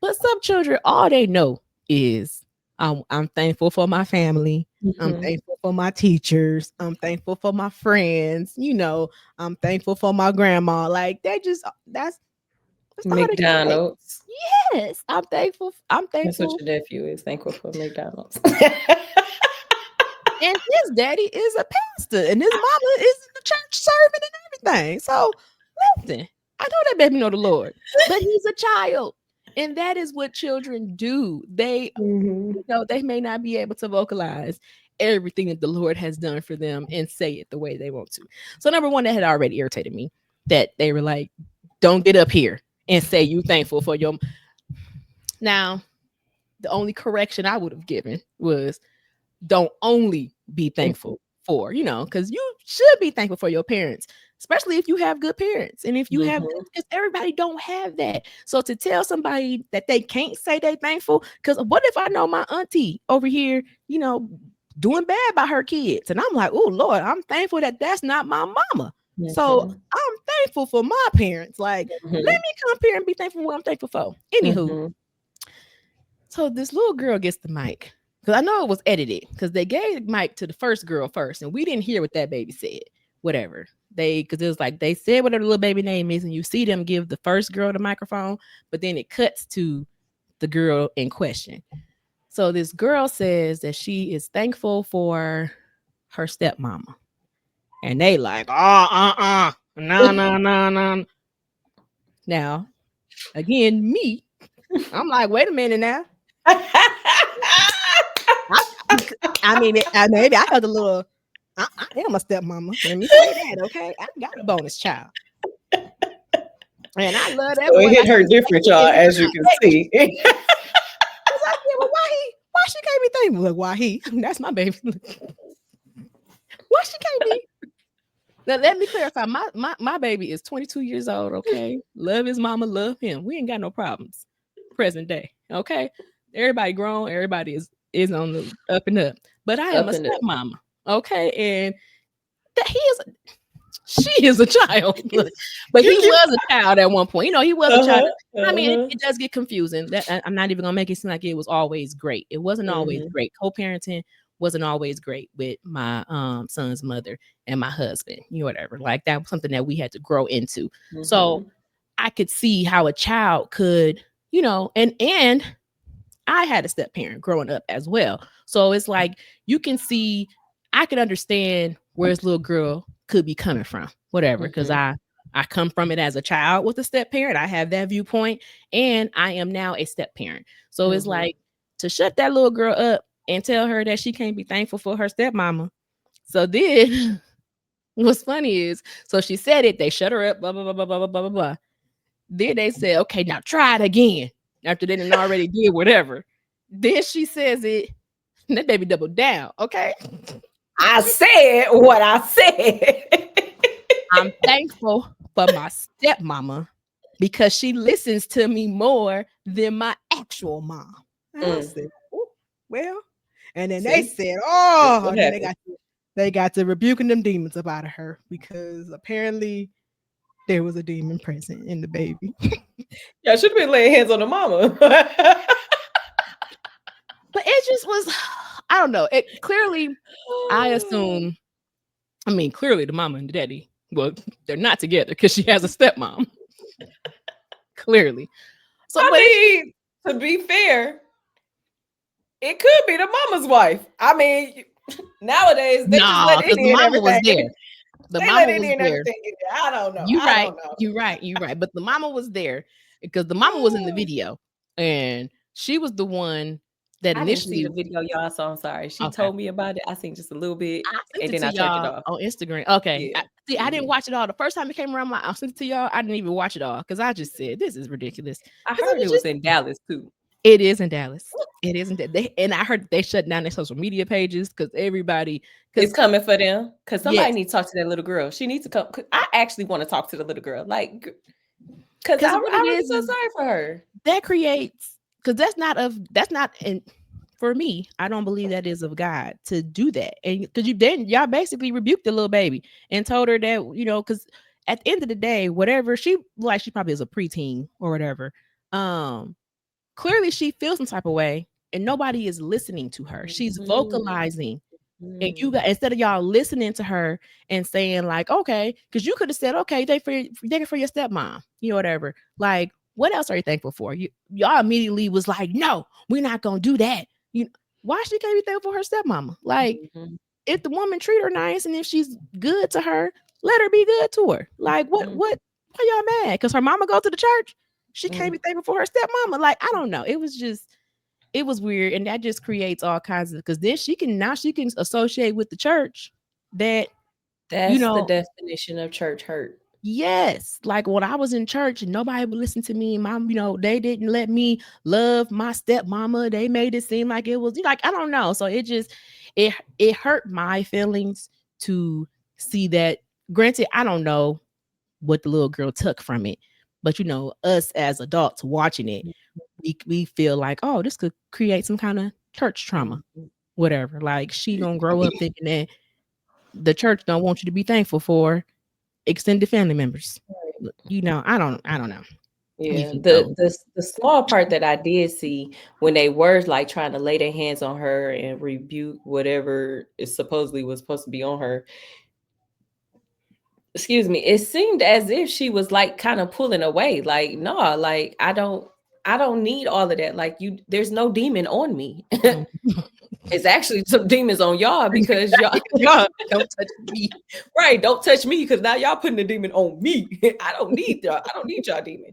But some children, all they know is I'm thankful for my family. I'm thankful for my teachers. I'm thankful for my friends. I'm thankful for my grandma. Like that's McDonald's. Yes, I'm thankful. That's what your nephew is. Thankful for McDonald's. And his daddy is a pastor, and his mama is in the church serving and everything. So listen, I know that baby know the Lord, but he's a child. And that is what children do. They, they may not be able to vocalize everything that the Lord has done for them and say it the way they want to. So number one, that had already irritated me, that they were like, don't get up here and say you thankful for your. Now, the only correction I would have given was don't only be thankful for, because you should be thankful for your parents, especially if you have good parents. And if you have, because everybody don't have that. So to tell somebody that they can't say they thankful, because what if I know my auntie over here, doing bad by her kids, and I'm like, oh Lord, I'm thankful that that's not my mama. So I'm thankful for my parents. Like, let me come here and be thankful for what I'm thankful for. Anywho, so this little girl gets the mic. Because I know it was edited because they gave the mic to the first girl first, and we didn't hear what that baby said. Whatever. Because it was like they said whatever the little baby name is, and you see them give the first girl the microphone, but then it cuts to the girl in question. So this girl says that she is thankful for her stepmama. And they like, no. Now, again, I'm like, wait a minute now. I mean, maybe I felt a little. I am a stepmama. Let me say that, okay? I got a bonus child, and I love that So boy it hit like her he's different, y'all, as you can see. Cause I said, well, why she can't be thankful? Look, why he? That's my baby. Why she can't be? Now let me clarify. My baby is 22 years old. Okay, love his mama, love him. We ain't got no problems. Present day. Okay, everybody grown. Everybody is on the up and up. But I am Up a and up. stepmama. Okay, and that she is a child. Look, but he You keep was a child at one point. He was a child. I mean, uh-huh. it does get confusing. I'm not even gonna make it seem like it was always great. It wasn't always Mhm. great. Co-parenting wasn't always great with my son's mother and my husband. Whatever. Like that was something that we had to grow into. So Mhm. I could see how a child could, and I had a step parent growing up as well. So it's like you can see, I can understand where this little girl could be coming from, whatever, because Mhm. I come from it as a child with a step parent. I have that viewpoint, and I am now a step parent. So it's Mhm. like to shut that little girl up and tell her that she can't be thankful for her stepmama. So then what's funny is, so she said it, they shut her up, blah, blah, blah, blah, blah, blah, blah, blah. Then they said, okay, now try it again. After they didn't already did whatever. Then she says it, and that baby doubled down. Okay. I said what I said. I'm thankful for my stepmama because she listens to me more than my actual mom. And I Mm. said, "Oh, well." And then they See? said, That's oh, what then happened. they got to rebuking them demons up out of her because apparently there was a demon present in the baby. Y'all should have been laying hands on the mama. But it just was, I don't know. It clearly, I assume, I mean, clearly the mama and the daddy, well, they're not together because she has a stepmom. Clearly. So, I but it's mean, to be fair, it could be the mama's wife. I mean, nowadays they just nah, let because the Indian and mama was everything. there. The They let mama was Indian and there. everything in there. I don't know. You I right. don't know. You right. But the mama was there because the mama was in the video and she was the one that I didn't see initially. the video, y'all, so I'm sorry. She Okay. told me about it. I seen just a little bit, I sent and it then to I turned it y'all off. on Instagram. Okay. Yeah. See, I didn't Mhm. watch it all. The first time it came around, I sent it to y'all. I didn't even watch it all because I just said, this is ridiculous. I Because it heard was it was just, in Dallas too. it is in Dallas. It isn't that they, and I heard they shut down their social media pages because everybody, It's because coming for them because somebody yes, needs to talk to that little girl. She needs to come. I actually want to talk to the little girl, like, because because I what it really feel is sorry for her. that creates, because that's not and for me, I don't believe that is of God to do that. And because y'all basically rebuked the little baby and told her that, because at the end of the day, whatever she probably is a preteen or whatever. Um, Clearly she feels some type of way and nobody is listening to her. She's Mhm. vocalizing. And you Mhm. got, instead of y'all listening to her and saying like, okay, because you could have said, okay, thank you for your stepmom, whatever. Like, what else are you thankful for? Y'all immediately was like, no, we're not gonna do that. Why she can't be thankful for her stepmama? Like, Mhm. if the woman treat her nice and if she's good to her, let her be good to her. Like, Mhm. why y'all mad? Because her mama go to the church, she can't Mhm. be thankful for her stepmama. Like, I don't know. It was weird, and that just creates all kinds of, because then she can associate with the church that you That's the know definition of church hurt. yes, like when I was in church and nobody would listen to me, mom, they didn't let me love my stepmama. They made it seem like it was like, I don't know. So it hurt my feelings to see that. Granted, I don't know what the little girl took from it, but us as adults watching it, we feel like, oh, this could create some kind of church trauma, Mhm. whatever. Like she gonna grow up thinking that the church don't want you to be thankful for extended family members. I don't know. You Yeah, can go. the small part that I did see when they were like trying to lay their hands on her and rebuke whatever is supposedly was supposed to be on her, excuse me, it seemed as if she was like kind of pulling away. Like, no, like I don't need all of that. Like there's no demon on me. Mm. It's actually some demons on y'all because y'all Exactly, 'cause y'all don't touch me. right, don't touch me because now y'all putting the demon on me. I don't need y'all. I don't need y'all demon.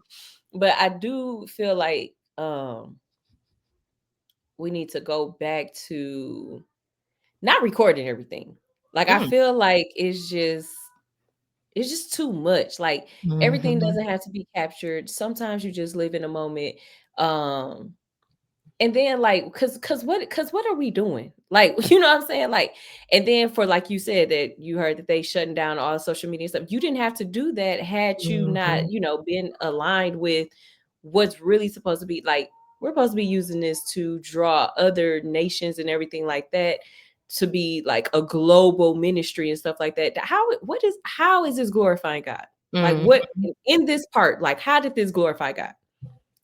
But I do feel like we need to go back to not recording everything. Like I Mm. feel like it's just too much. Like everything Mhm. doesn't have to be captured. Sometimes you just live in a moment. Um and then like cause what are we doing? Like, you know what I'm saying? Like, and then for like you said that you heard that they shutting down all social media stuff. You didn't have to do that had you not, Mhm. been aligned with what's really supposed to be like we're supposed to be using this to draw other nations and everything like that to be like a global ministry and stuff like that. How is this glorifying God? Like Mhm. what in this part, like how did this glorify God?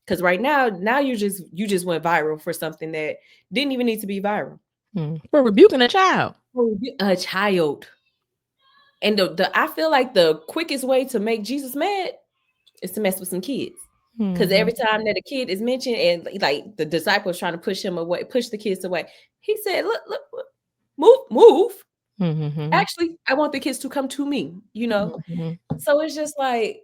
Because right now you just went viral for something that didn't even need to be viral. Mm. For rebuking a child. A child. And the I feel like the quickest way to make Jesus mad is to mess with some kids. Because Mhm. every time that a kid is mentioned and like the disciples trying to push him away, push the kids away, he said, look, move. Mhm. Actually, I want the kids to come to me, you know? Mhm. So it's just like,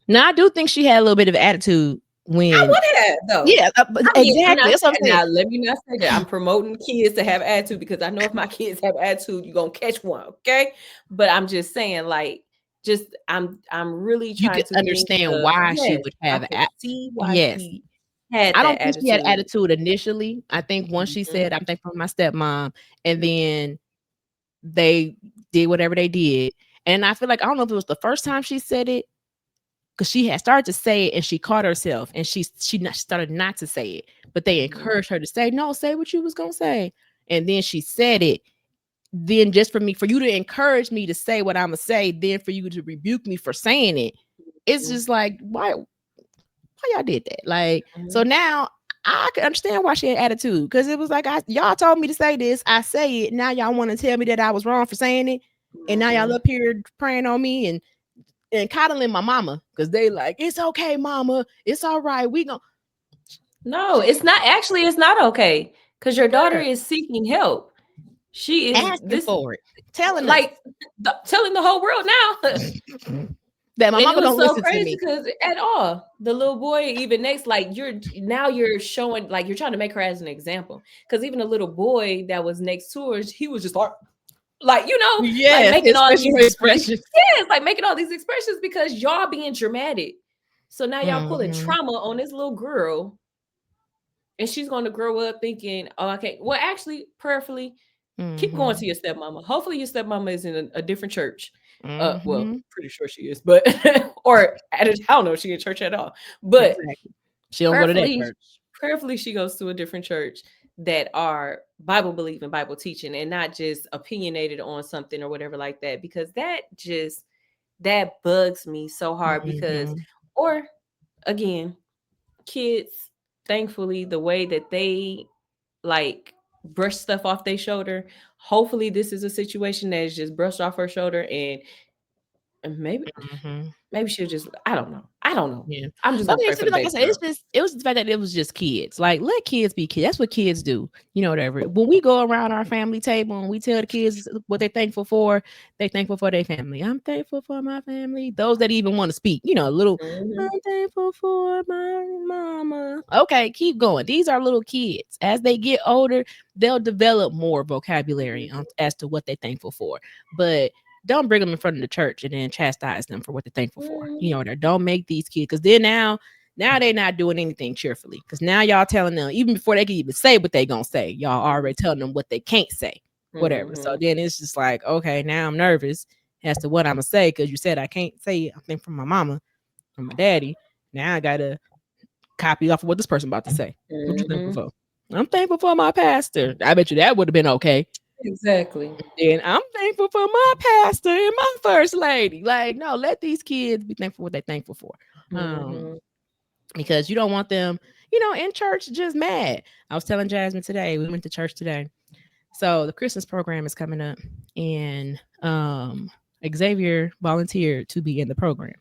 Now I do think she had a little bit of attitude I when, would have though. yeah, but I mean, I'm exactly. not That's what I'm saying. now. Let me not say that I'm promoting kids to have attitude because I know if my kids have attitude, you're gonna catch one, okay? But I'm just saying, like, just I'm really You trying could to think understand of why she yes, would I have could see why yes. she had I that don't think she had attitude. attitude initially. I think once she Mhm, said, "I'm thankful for my stepmom," and mhm, then they did whatever they did, and I feel like I don't know if it was the first time she said it, because she had started to say it and she caught herself and started not to say it, but they mhm, encouraged her to say, "No, say what you was gonna say," and then she said it. Then just for you to encourage me to say what I'm gonna say, then for you to rebuke me for saying it, it's mhm, just like why y'all did that? Like, so mhm, now I can understand why she had attitude because it was like y'all told me to say this, I say it. Now y'all want to tell me that I was wrong for saying it, and now y'all mhm. up here praying on me and coddling my mama because they like it's okay, mama, it's all right. We gonna No, it's not. Actually, it's not okay because your daughter sure, is seeking help. She is asking this for it, telling us like telling the whole world now. that my And it mama was don't so listen to crazy me. because at all the little boy, even next, like you're showing, like you're trying to make her as an example. Because even the little boy that was next to her, he was just like like Yes, making his all facial these expressions. yes, like making all these expressions because y'all being dramatic. So now y'all pulling Mhm, trauma on this little girl, and she's going to grow up thinking, oh, okay. Well, actually, prayerfully, keep going to mhm, your stepmama. Hopefully, your stepmama is in a different church. Well, mhm. pretty sure she is, but or I don't know if she in church at all. But Exactly. She don't go to that prayerfully, church. prayerfully, she goes to a different church that are Bible believing, Bible teaching, and not just opinionated on something or whatever like that. Because that bugs me so hard. Because, Mhm, or again, kids, thankfully, the way that they like brush stuff off their shoulder. Hopefully, this is a situation that is just brushed off her shoulder, and mhm. maybe she'll just I don't know. I don't know. Yeah. I'm just But gonna I mean, pray to for me, the like I baby said, girl. it was the fact that it was just kids. Like, let kids be kids. That's what kids do. You know, whatever. When we go around our family table and we tell the kids what they're thankful for, they thankful for their family. I'm thankful for my family. Those that even want to speak, little, Mhm, I'm thankful for my mama. Okay, keep going. These are little kids. As they get older, they'll develop more vocabulary mhm, as to what they're thankful for. But don't bring them in front of the church and then chastise them for what they're thankful for. mhm, Don't make these kids because then now they're not doing anything cheerfully. Because now y'all telling them, even before they can even say what they gonna say, y'all already telling them what they can't say, whatever. So mhm, then it's just like, okay, now I'm nervous as to what I'm gonna say because you said I can't say it. I think from my mama, from my daddy. Now I gotta copy off of what this person about to say. What you thankful mhm. for? I'm thankful for my pastor. I bet you that would have been okay. Exactly. And I'm thankful for my pastor and my first lady. Like, no, let these kids be thankful for what they're thankful for. Um, Mhm, because you don't want them, in church just mad. I was telling Jasmine today, we went to church today. So the Christmas program is coming up, and Xavier volunteered to be in the program.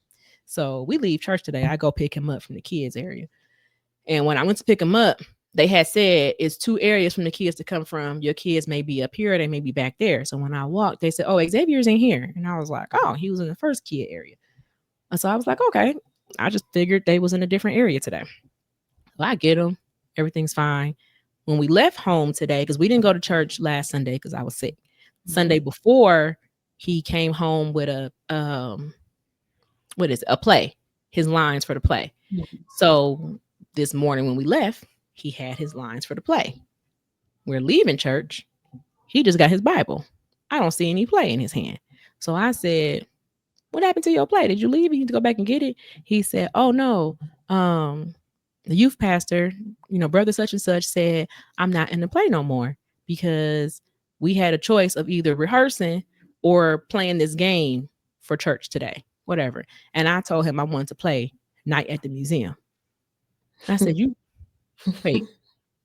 So we leave church today. I go pick him up from the kids area. And when I went to pick them up, they had said it's two areas from the kids to come from. Your kids may be up here, they may be back there. So when I walked, they said, "Oh, Xavier's in here," and I was like, "Oh, he was in the first kid area." And so I was like, "Okay." I just figured they was in a different area today. So I get them, everything's fine. when we left home today, because we didn't go to church last Sunday because I was sick. Sunday before, he came home with a what is it? A play, his lines for the play. So this morning when we left, he had his lines for the play. We're leaving church. He just got his Bible. I don't see any play in his hand. So I said, "What happened to your play? Did you leave? You need to go back and get it." He said, "Oh no. The youth pastor, brother such and such said I'm not in the play no more because we had a choice of either rehearsing or playing this game for church today, whatever." And I told him I wanted to play Night at the Museum. I said, "You wait."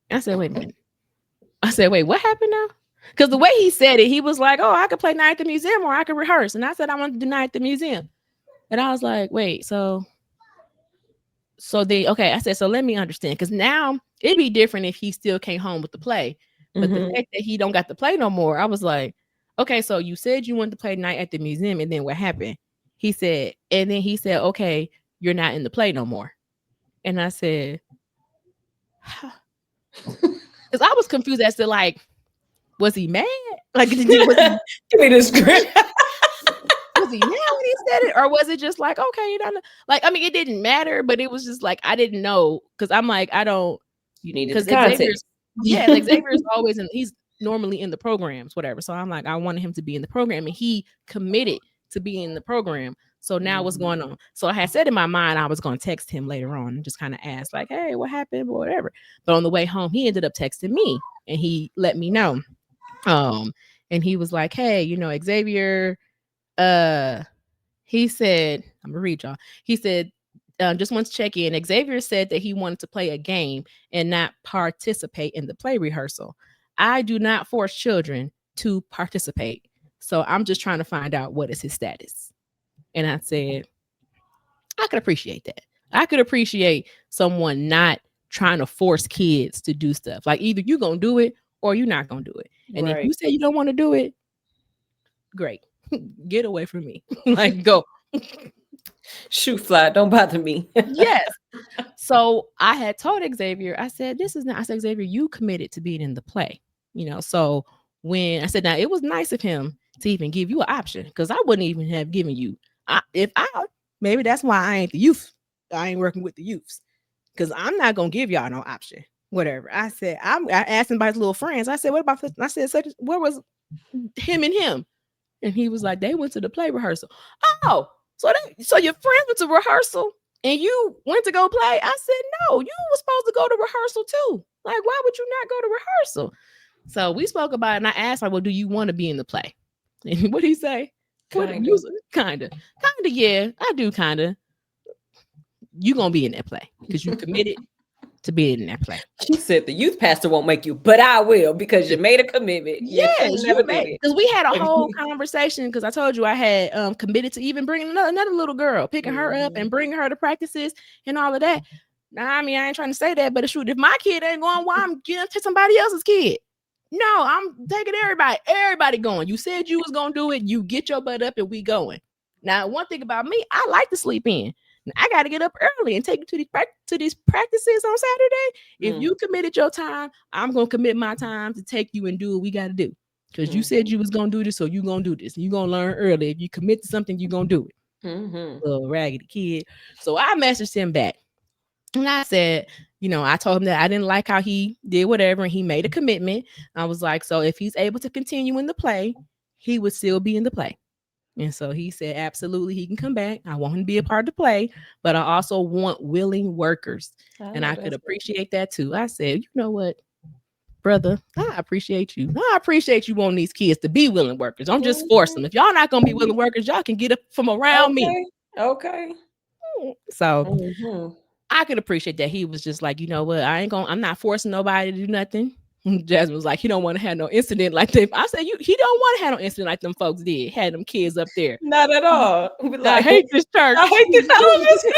I said, "Wait a minute." I said, "Wait, what happened now?" Because the way he said it, he was like, "Oh, I could play Night at the Museum or I could rehearse." And I said, "I want to do Night at the Museum." And I was like, "Wait, so okay." I said, "So let me understand." Because now it'd be different if he still came home with the play. But the fact that he don't got the play no more, I was like, "Okay, so you said you wanted to play Night at the Museum, and then what happened?" He said, "Okay, you're not in the play no more." And I said, because I was confused as to like, was he mad? Like, was he, Give me the script. was he mad when he said it, or was it just like, okay, you don't know? Like, I mean, it didn't matter, but it was just like I didn't know because I'm like, I don't, You needed because the context. Xavier's always he's normally in the programs, whatever. So I'm like, I wanted him to be in the program, and he committed to be in the program. So now what's going on? So I had said in my mind I was going to text him later on and just kind of ask like, "Hey, what happened?" or whatever. But on the way home, he ended up texting me and he let me know. And he was like, "Hey, Xavier, he said, I'm gonna read y'all. He said, just wants to check in. Xavier said that he wanted to play a game and not participate in the play rehearsal. I do not force children to participate. So I'm just trying to find out what is his status." And I said, I could appreciate that. I could appreciate someone not trying to force kids to do stuff. Like either you're gonna do it or you're not gonna do it. And if you say you don't want to do it, great. Get away from me. Like go. Shoot fly, don't bother me. Yes. So I had told Xavier, I said, "This is not," I said, "Xavier, you committed to being in the play." So when I said, now it was nice of him to even give you an option because I wouldn't even have given you. Maybe that's why I ain't the youth. I ain't working with the youths because I'm not gonna give y'all no option. Whatever. I said, I asked him about his little friends. I said, "What about this?" I said, "Where was him and him?" And he was like, "They went to the play rehearsal." Oh, so your friends went to rehearsal and you went to go play? I said, "No, you were supposed to go to rehearsal too. Like, why would you not go to rehearsal?" So we spoke about it, and I asked, like, "Well, do you want to be in the play?" And what did he say? Kinda, yeah, I do kinda. You gonna be in that play because you committed to being in that play. She said the youth pastor won't make you, but I will because you made a commitment. Yes, you made, because we had a whole conversation because I told you I had committed to even bringing another little girl, picking her up and bringing her to practices and all of that. Now, I mean, I ain't trying to say that, but it's true. If my kid ain't going, why I'm getting to somebody else's kid? No, I'm taking everybody going. You said you was gonna do it. You get your butt up and we going. Now, one thing about me, I like to sleep in. I got to get up early and take you to these practices on Saturday. If you committed your time, I'm gonna commit my time to take you and do what we got to do. Because you said you was gonna do this, so you gonna do this. You gonna learn early. If you commit to something, you gonna do it. Little raggedy kid. So I messaged him back, and I said, I told him that I didn't like how he did whatever, and he made a commitment. I was like, so if he's able to continue in the play, he would still be in the play. And so he said, absolutely, he can come back. I want him to be a part of the play, but I also want willing workers. And I could appreciate that too. I said, you know what, brother, I appreciate you. I appreciate you wanting these kids to be willing workers. Don't just force them. If y'all not going to be willing workers, y'all can get up from around me. Okay. So I could appreciate that. He was just like, you know what, I'm not forcing nobody to do nothing. Jasmine was like, he don't want to have no incident like that. I said, he don't want to have no incident like them folks did. Had them kids up there. Not at all. I hate this church. I hate this. I was just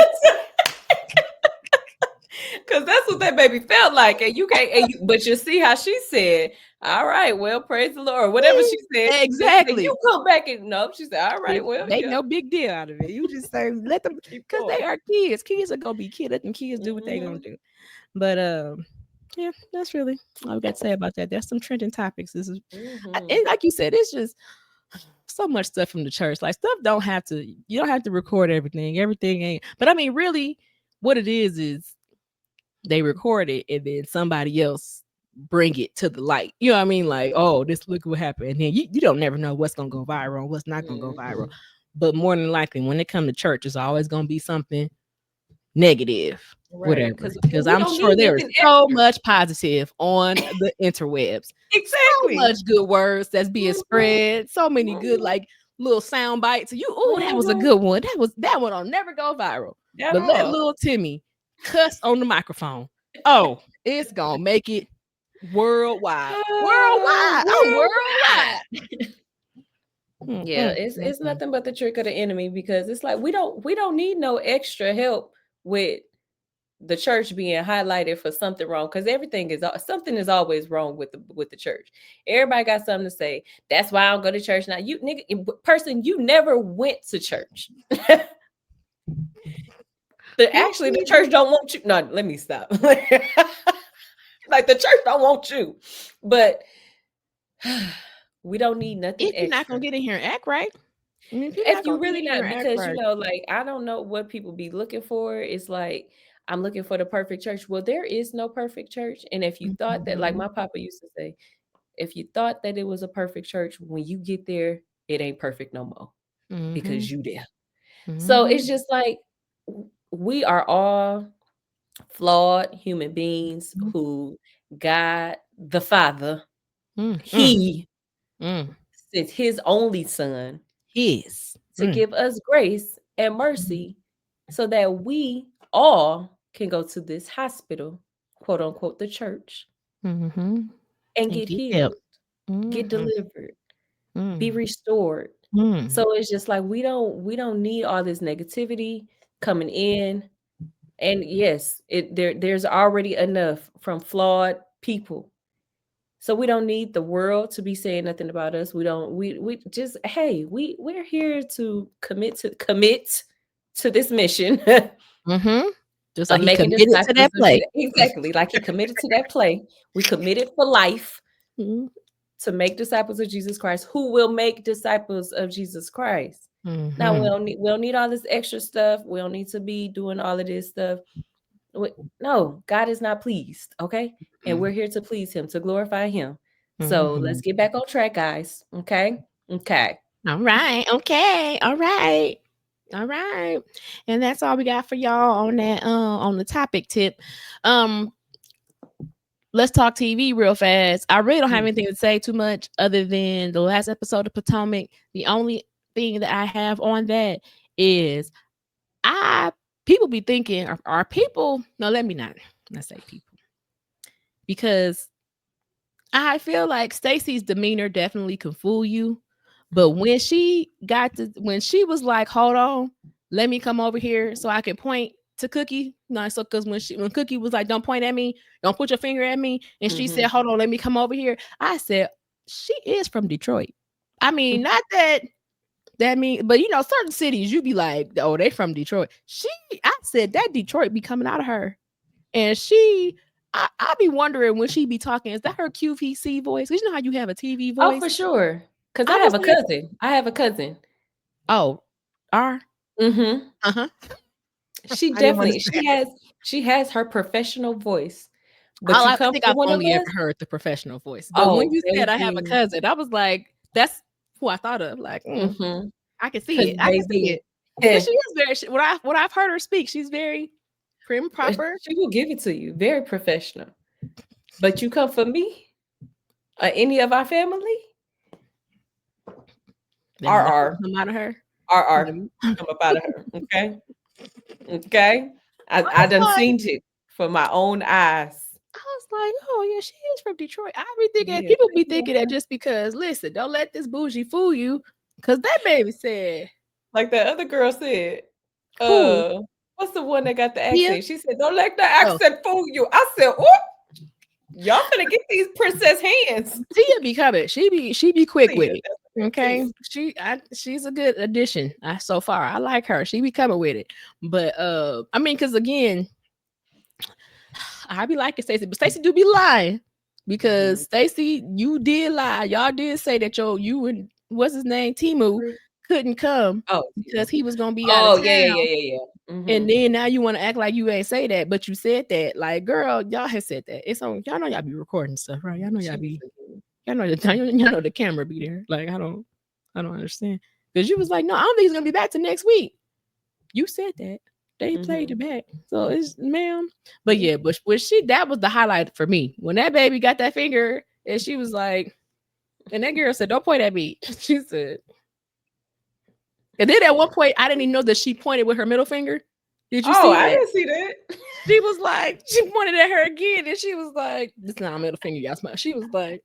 because that's what that baby felt like. And you can't, but you see how she said, all right, well, praise the Lord. Whatever she said. Exactly. You come back and nope. She said, all right, well. Make no big deal out of it. You just say, let them, because they are kids. Kids are going to be kids. Let them kids do what they going to do. But Yeah, that's really all we got to say about that. There's some trending topics. This is, Hmm. and like you said, it's just so much stuff from the church. Like stuff don't have to. You don't have to record everything. Everything ain't. But I mean, really, what it is they record it and then somebody else bring it to the light. You know what I mean? Like, oh, this look what happened. And then you don't never know what's gonna go viral and what's not gonna go viral. Hmm. But more than likely, when it come to church, it's always gonna be something negative, Right. whatever. Because Because we I'm don't sure need there is nothing so extra. much positive on the interwebs, so Exactly. much good words that's being Hmm. spread, so many good Hmm. like little sound bites. You, oh, that was a Hmm. good one. That one will never go viral. At But let all. little Timmy cuss on the microphone. Oh, it's gonna make it worldwide. Worldwide. I'm Worldwide. worldwide. Mm, Yeah, mm, mm, it's mm. nothing but the trick of the enemy because it's like we don't need no extra help with the church being highlighted for something wrong because something is always wrong with the church. Everybody got something to say. That's why I don't go to church now. You nigga person, you never went to church. The church don't want you. No, let me stop. Like the church don't want you, but we don't need nothing If you're not extra. gonna get in here and act right, I mean, if you're If not you gonna get really in here not, and act because right, like I don't know what people be looking for. It's like I'm looking for the perfect church. Well, there is no perfect church. And if you thought that, like mhm, my papa used to say, if you thought that it was a perfect church, when you get there, it ain't perfect no more mhm, because you there. So it's mhm, just like we are all flawed human beings mhm, who God the Father, mm, mm, He mm. sent His only Son His. to give us grace and Mm, mercy so that we all can go to this hospital, quote unquote, the church, mhm, and and get get help. healed, get Mhm, delivered, be mm, restored. mm, So it's just like we don't need all this negativity coming in. And yes, there's already enough from flawed people. So we don't need the world to be saying nothing about us. We don't we just hey, we're here to commit to this mission mhm. Just of like he making committed to disciples that of play. Jesus. Exactly, like he committed to that play. We committed for life Mhm, to make disciples of Jesus Christ, who will make disciples of Jesus Christ. Now mhm, we don't need all this extra stuff. We don't need to be doing all of this stuff. No, God is not pleased, okay? And mhm, we're here to please him, to glorify him. So let's mhm. get back on track, guys. Okay? Okay. All right. Okay. All right. All right. And that's all we got for y'all on that on the topic tip. Um let's talk TV real fast. I really don't have anything to say too much other than the last episode of Potomac. The only thing that I have on that is I people be thinking are people no let me not say people because I feel like Stacy's demeanor definitely can fool you. But when she was like, hold on, let me come over here so I can point to Cookie. No, so because when Cookie was like, don't point at me, don't put your finger at me, and she said, Mm-hmm. hold on, let me come over here. I said, she is from Detroit. I mean, not that mean, but certain cities you be like, oh, they from Detroit. I said that Detroit be coming out of her. And I be wondering when she be talking, is that her QVC voice? 'Cause you know how you have a TV Oh, voice? for sure. Because I was like, I have a cousin. oh, R? Mm-hmm. Uh-huh. She I didn't want to definitely say it. she has her professional voice. But you I come think for I've one of only ever us, heard the professional voice. But when oh, you said I have a baby. cousin, I was like, that's who I thought of. Like, Mm-hmm. I can see Because it. I can see baby, it. Because she is what I've heard her speak, she's very prim proper. she will give it to you. Very professional. But you come for me or any of our family, Then nothing RR, come out of her. RR, Then- come up out of her. Okay. Okay. I I was done like, seen it for my own eyes. oh yeah, she is from Detroit. I be thinking Yeah. people be thinking that just because listen, don't let this bougie fool you. Cause that baby said, Like that other girl said, who? what's the one that got the Tia? accent? She said, don't let the Oh, accent fool you. I said, oh, y'all finna get these princess hands. Tia be coming. She be quick Tia, with it. that's her Okay. Tia. She's a good addition. So far. I like her. She be coming with it. But I mean, cause again, I be liking Stacey, but Stacey do be lying because Mhm. Stacey, you did lie. Y'all did say that you and what's his name, Timu, couldn't come Oh, because Timo. he was gonna be out of Oh, yeah, yeah, town. yeah, yeah, yeah. And Mhm. then now you want to act like you ain't say that, but you said that. Like, girl, y'all have said that. It's on. Y'all know y'all be recording stuff, right? Y'all know y'all She be be. forgetting. Y'all know the y'all know the camera be there. Like, I don't understand because you was like, no, I don't think he's gonna be back to next week. You said that. They played it Mhm. back. So it's ma'am. But Yeah. yeah, but was she that was the highlight for me. When that baby got that finger and she was like, and that girl said, don't point at me. She said, and then at one point, I didn't even know that she pointed with her middle finger. Did you Oh, see I that? didn't see that. She was like, she pointed at her again, and she was like, "This is not a middle finger, y'all smell." She was like,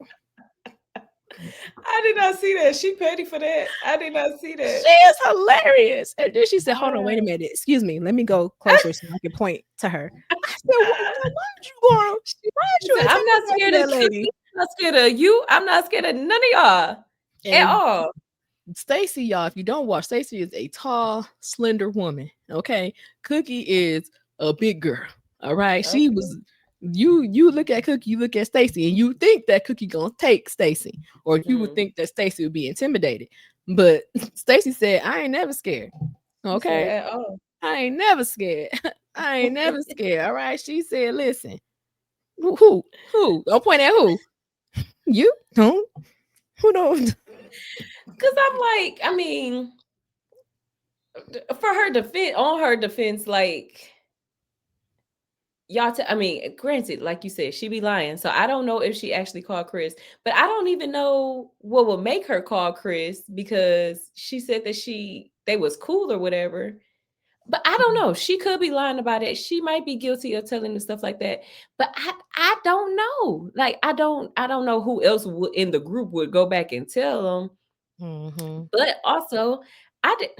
I did not see that. She petty for that. I did not see "She that. is hilarious." And then she said, "Hold on, wait a Ah. minute, excuse me, let me go closer so I can point to her." I said, why'd you going? Why'd She you said, I'm not intimidate scared of that Cookie. lady?" I'm not scared of you. I'm not scared of none of y'all at And all. Stacy, y'all, if you don't watch, Stacy is a tall, slender woman. Okay. Cookie is a big girl. All right. She Okay. was you look at Cookie, you look at Stacy, and you think that Cookie gonna take Stacy, or you would Mm. think that Stacy would be intimidated. But Stacy said, I ain't never scared. She said Okay. at all. I ain't never scared. I ain't never scared. All right. She said, listen, who? Don't point at who? You don't. Who don't? Cause I'm like, I mean, for her defense, on her defense, like y'all. I mean, granted, like you said, she be lying. So I don't know if she actually called Chris, but I don't even know what would make her call Chris because she said that they was cool or whatever. But I don't know. She could be lying about it. She might be guilty of telling the stuff like that. But I don't know. Like I don't know who else would in the group would go back and tell them. Mhm. But also, I did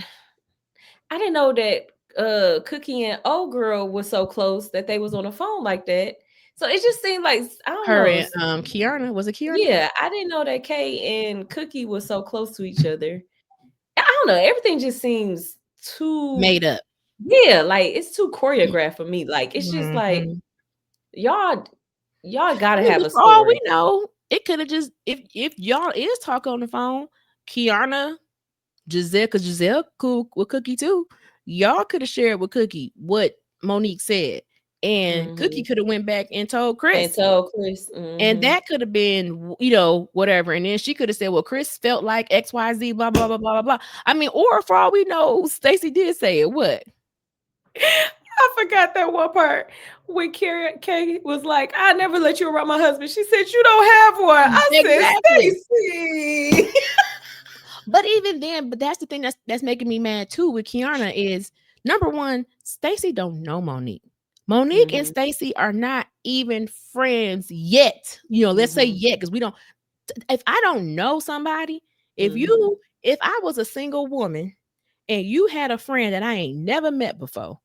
I didn't know that Cookie and old girl was so close that they was on the phone like that. So it just seemed like I don't Her know. and Kiana, was it Kiana? Yeah, I didn't know that Kay and Cookie was so close to each other. I don't know. Everything just seems too Made up. yeah, like it's too choreographed for me. Like it's just like Mhm. y'all y'all I gotta mean, have but a for all we story. know, it could have just if y'all is talking on the phone, Kiana, Giselle, because Giselle cool with Cookie too. Y'all could have shared with Cookie what Monique said, and Cookie Mhm. could have went back and told And Chris, tell Chris. and Mhm. that could have been whatever. And then she could have said, "Well, Chris felt like X, Y, Z, blah blah blah blah blah." I mean, or for all we know, Stacy did say it. What? I forgot that one part when Kay was like, "I never let you around my husband." She said, "You don't have one." I said, Exactly. "Stacy." But even then, but that's the thing that's making me mad too with Kiana is number one, Stacy don't know Monique. Monique and Mhm. Stacy are not even friends yet. Let's say Mhm. yet because we don't. If I don't know somebody, Mhm. if I was a single woman and you had a friend that I ain't never met before,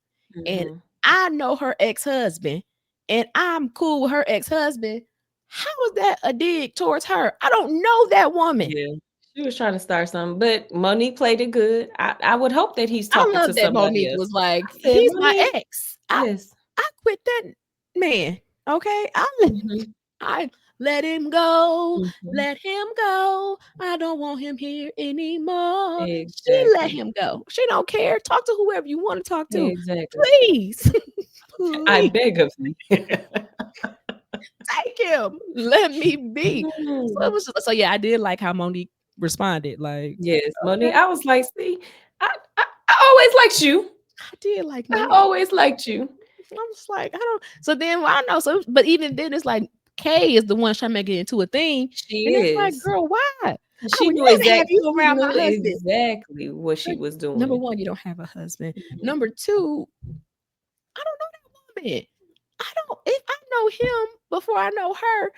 and Mhm. I know her ex husband, and I'm cool with her ex husband, how is that a dig towards her? I don't know that woman. Yeah. She was trying to start something, but Monique played it good. I would hope that he's I talking to love that somebody Monique else. was like, I said, "He's my "Monique." ex. Yes. I quit that man. Okay, Mhm. I let him go. Mhm. Let him go. I don't want him here anymore." She let Exactly. him go. She don't care. Talk to whoever you want to talk to. Exactly. Please, I please beg of thee. take him. Let me be. So it Mm. was so yeah, I did like how Monique responded. Like, Yes, Monique. okay, I was like, "See, I always liked you. I did like I Monique. always liked you." I'm just like, I don't. So then I know. So, but even then, it's like Kay is the one trying to make it into a thing, She and it's like, is. girl, why? I She would knew never have you she around knew my husband. exactly what she Like, was number doing. one, you don't have a husband. Mhm. Number two, I don't know that woman. I don't. If I know him before I know her,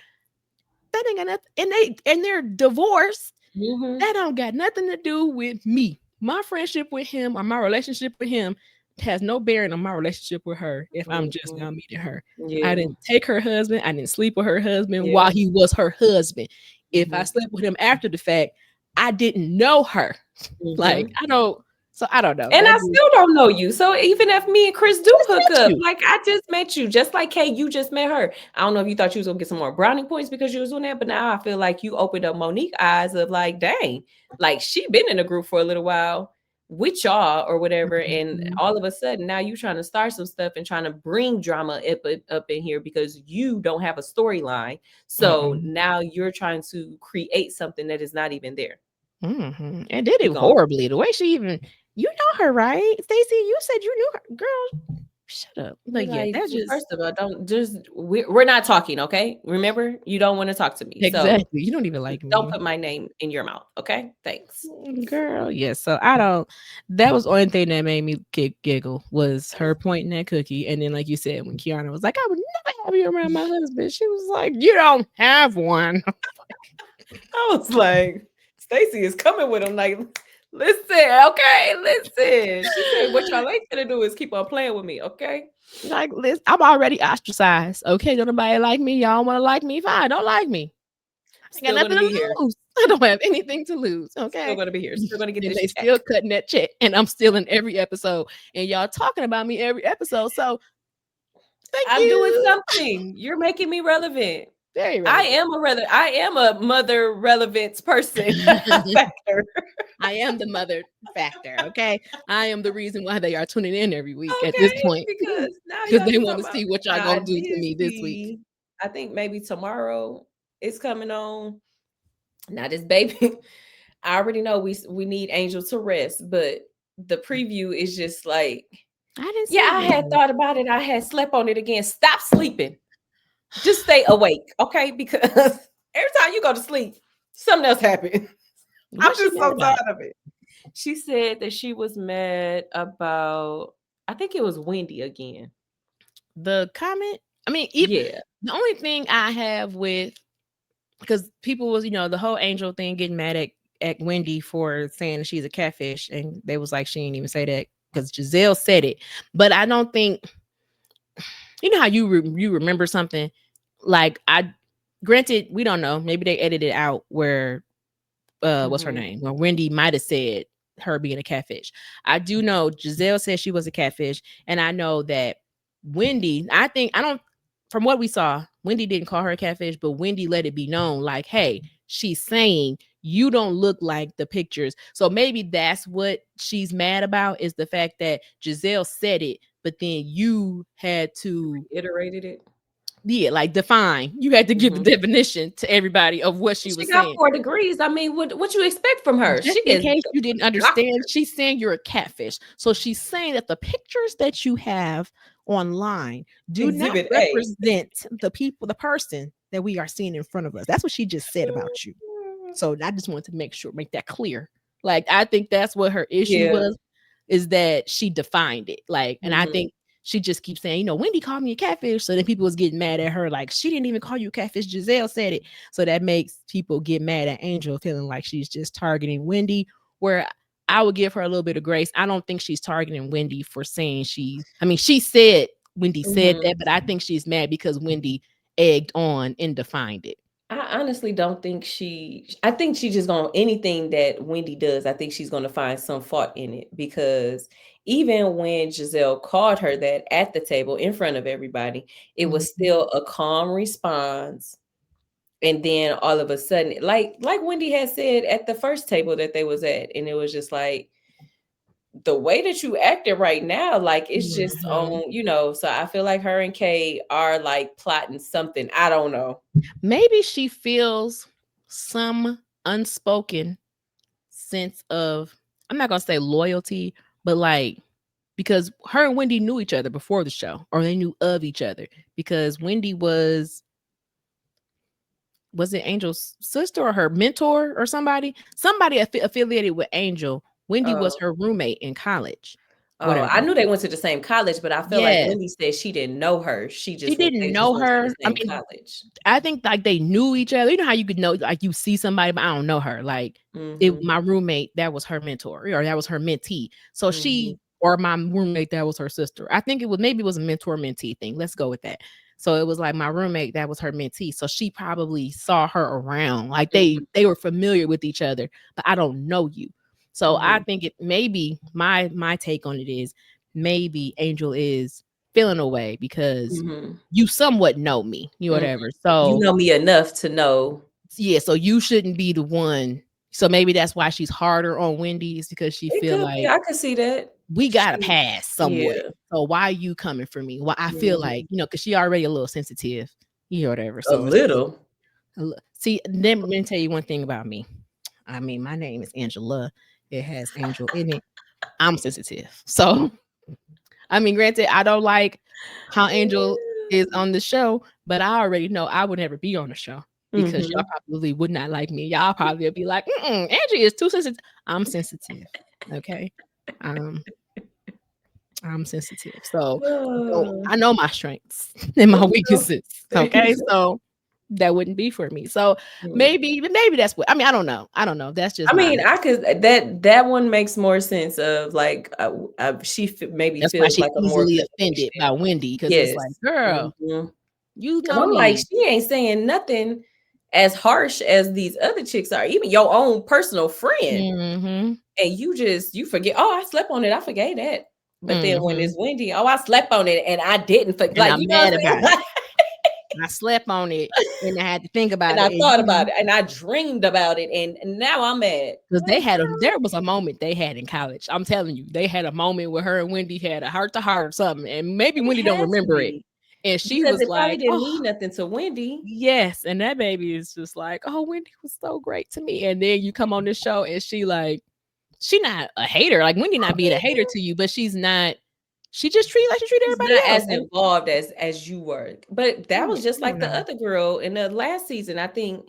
that ain't got nothing. And they're divorced. Mhm. That don't got nothing to do with me. My friendship with him or my relationship with him has no bearing on my relationship with her if I'm just Mhm. now meeting her. I Yeah. didn't take her husband. I didn't sleep with her husband while Yeah. he was her husband. If I Mhm. slept with him after the fact, I didn't know her. Like, Mhm. I don't. So I don't know. And That I just still don't know you. So even if me and Chris do just hook met up, you. like I just met you, just like Kay, you just met her. I don't know if you thought you was gonna get some more brownie points because you was doing that, but now I feel like you opened up Monique eyes of like, dang, like she been in a group for a little while with y'all or whatever, and Mhm. all of a sudden now you trying to start some stuff and trying to bring drama up in here because you don't have a storyline. So Mm-mm. now you're trying to create something that is not even there. Mhm. And did We it going horribly. The way she even, you know her, right? Stacey, you said you knew her. Girl, shut up. Be But yeah, like, that just first of all, don't just we're not talking, okay? Remember, you don't want to talk to me. So exactly. You don't even like don't me. put my name in your mouth, okay? Thanks. Girl, yes. So I don't. That was the only thing that made me giggle was her pointing at Cookie, and then like you said, when Kiana was like, "I would never have you around my husband," she was like, "You don't have one." I was like, Stacy is coming with him. Like, listen, okay, listen. She said, what y'all ain't gonna do is keep on playing with me, okay? Like, listen, I'm already ostracized. Okay, don't nobody like me. Y'all want to like me? Fine, don't like me. I ain't got Still gonna nothing be to here. lose. I don't have anything to lose. Still Okay. gonna be here. Still gonna get And this they check. still cutting that check, and I'm still in every episode, and y'all talking about me every episode. So thank I'm doing you. something. You're making me relevant. Very relevant. I am a mother relevance person factor. I am the mother factor. Okay. I am the reason why they are tuning in every week at this Okay, point because now because y'all they just want talking to about see what y'all now I gonna do to did me this week. see, I think maybe tomorrow it's coming on. Now this baby, I already know we need Angel to rest, but the preview is just like, I didn't yeah, see I had that. thought about it. I had slept on it again. Stop sleeping. Just stay awake, okay? Because every time you go to sleep, something else happened. I'm What's she just mad so about? tired of it. She said that she was mad about, I think it was Wendy again. The comment? I mean, Yeah. the only thing I have with because people was, the whole Angel thing getting mad at Wendy for saying she's a catfish, and they was like, she didn't even say that because Giselle said it. But I don't think how you remember something like granted, we don't know, maybe they edited out where what's her Mhm. name? Well, Wendy might have said her being a catfish. I do know Giselle said she was a catfish, and I know that Wendy, I don't from what we saw, Wendy didn't call her a catfish, but Wendy let it be known, like, hey, she's saying you don't look like the pictures. So maybe that's what she's mad about is the fact that Giselle said it, but then you had to Iterated it. like define. You had to give the Mhm. definition to everybody of what she She was got saying. 4 degrees. I mean, what you expect from her? Just She in gets case you didn't understand, doctor. she's saying you're a catfish. So she's saying that the pictures that you have online do not Exhibit A. represent the person that we are seeing in front of us. That's what she just said about you. So I just wanted to make that clear. Like I think that's what her issue Yeah. was, is that she defined it. Like, and I Mhm. think she just keeps saying, Wendy called me a catfish. So then people was getting mad at her, like she didn't even call you a catfish. Giselle said it. So that makes people get mad at Angel, feeling like she's just targeting Wendy. Where I would give her a little bit of grace. I don't think she's targeting Wendy for saying she said Wendy said Mhm. that, but I think she's mad because Wendy egged on and defined it. I honestly don't think I think she just gonna anything that Wendy does, I think she's gonna find some fault in it because even when Giselle called her that at the table in front of everybody, it was Mhm. still a calm response. And then all of a sudden, like Wendy had said at the first table that they was at, and it was just like the way that you acted right now, like it's just Mhm. on, so I feel like her and Kay are like plotting something. I don't know. Maybe she feels some unspoken sense of, I'm not gonna say loyalty, but like because her and Wendy knew each other before the show, or they knew of each other because Wendy was it Angel's sister or her mentor or somebody affiliated with Angel. Wendy was Oh. her roommate in college, Oh, I whatever. knew they went to the same college, but I feel like Yes, Wendy said she didn't know her. she didn't They just know went to the her. I same mean, college. I think like they knew each other. You know how you could know, like you see somebody, but I don't know her. Like Mhm, my roommate, that was her mentor, or that was her mentee. So mhm. or my roommate, that was her sister. I think maybe it was a mentor mentee thing. Let's go with that. So it was like my roommate, that was her mentee. So she probably saw her around, like Mhm. they were familiar with each other, but I don't know you. So I Mhm. think it maybe my take on it is maybe Angel is feeling away because Mhm. you somewhat know me, you Mm. whatever. You So know me enough to know. yeah, so you shouldn't be the one. So maybe that's why she's harder on Wendy is because she It feel could be. like I could see that. we got to She pass somewhat. Yeah. So why are you coming for me? Well, I feel Mhm. like, because she already a little sensitive, whatever. A So it's little. see, then let me tell you one thing about me. I mean, my name is Angela. It has Angel in it. I'm sensitive. So I mean, granted, I don't like how Angel is on the show, but I already know I would never be on the show because y'all Mhm. probably would not like me. Y'all probably would be like, Angie is too sensitive. I'm sensitive. Okay. Um, I'm sensitive. So Uh, I know my strengths and my there weaknesses. you Okay. go. So that wouldn't be for me. So Mm. maybe that's what I mean. I don't know. I don't know. That's just I my mean, I could that one makes more sense of like she maybe that's why feels she's like a more easily offended connection. by Wendy because it's like, Yes. girl, Mhm. you 'Cause know I'm like, me. she ain't saying nothing as harsh as these other chicks are, even your own personal friend. Mhm. And you forget, oh, I slept on it. I forgave that. But then when Mhm. it's Wendy, oh, I slept on it and I didn't forget. And Like, I'm you know what mad I'm about saying? it. I slept on it and I had to think And about I it and thought about it and I dreamed about it and now I'm mad. because Like, there was a moment they had in college. I'm telling you, they had a moment where her and Wendy had a heart to heart or something, and maybe it Wendy don't had to remember it. be And she because was it probably like, didn't "Oh, mean nothing to Wendy. yes." And that baby is just like, "Oh, Wendy was so great to me." And then you come on this show and she not a hater. Like Wendy not being a hater to you, but she's not. She just treat like she treat She's everybody not else. as involved as you were. But that was just I don't like the know. other girl in the last season. I think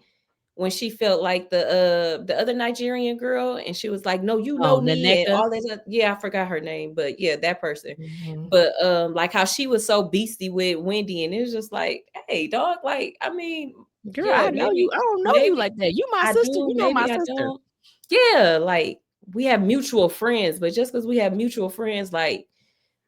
when she felt like the other Nigerian girl and she was like, "No, you Oh, know me," and Naneka. all that. Yeah, I forgot her name, but yeah, that person. Mhm. But like how she was so beasty with Wendy, and it was just like, "Hey, dog, like, I mean, Girl, yeah, I know you. maybe, I don't know you maybe like that. You my I sister. do, You know my maybe I sister. don't." Yeah, like we have mutual friends, but just because we have mutual friends, like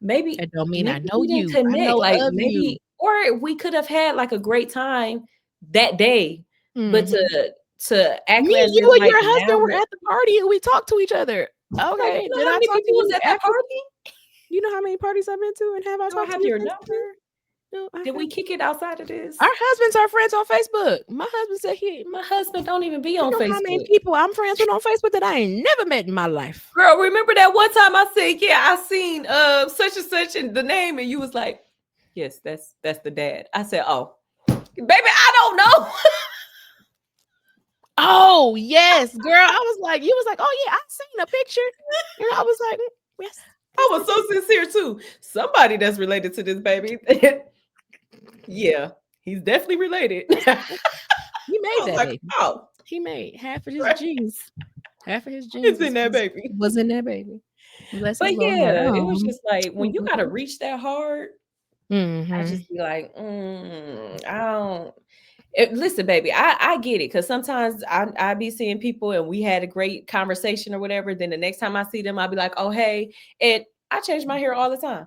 maybe That don't mean I maybe know we didn't you. I connect, know like, of you. maybe or we could have had, like, a great time that day, but Mhm. to act Me, as you, if, and like, your now husband were we're at the party and we talked to each other. like, Okay. you know Did how I many talk to people was you at that after? party? You know how many parties I've been to and have I Do I talked to have you your since then? number? No, I Did we haven't. kick it outside of Our this? husbands are friends on Facebook. My husband said My husband don't even be you on know how many Facebook. people I'm friends with on Facebook that I ain't never met in my life. Girl, remember that one time I said, "Yeah, I seen, such and such and the name," and you was like, "Yes, that's the dad." I said, "Oh, baby, I don't know." Oh, yes, girl. I was like, you was like, oh yeah, I seen a picture. And I was like, yes, I that's was my so baby. sincere too. Somebody that's related to this baby. Yeah, he's definitely related. That's I he made was that like, baby. "Oh, He made half of his right. genes. Half of his It's genes in that baby." was in that baby. Bless his But little heart. yeah, it was Oh. just like when you gotta reach that hard, I Mm-hmm. just be like, I don't. Listen, baby, I get it because sometimes I be seeing people and we had a great conversation or whatever. Then the next time I see them, I'll be like, oh hey, and I change my hair all the time.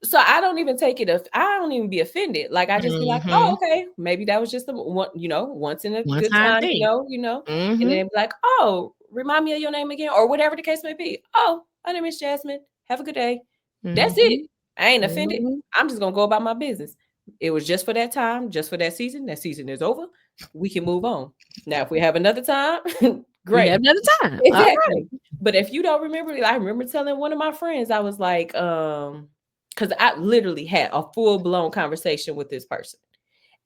So I don't even take it. I don't even be offended. Like I just be like, Mm-hmm. oh, okay, maybe that was just a one, once in a One good time time, thing. and Mm-hmm. then be like, oh, remind me of your name again, or whatever the case may be. Oh, my name is Jasmine. Have a good day. That's it. Mm-hmm. I ain't offended. Mm-hmm. I'm just gonna go about my business. It was just for that time, just for that season. That season is over. We can move on. Now, if we have another time, We great. have another time. All right. Exactly. But if you don't remember, I remember telling one of my friends, I was like, because I literally had a full-blown conversation with this person.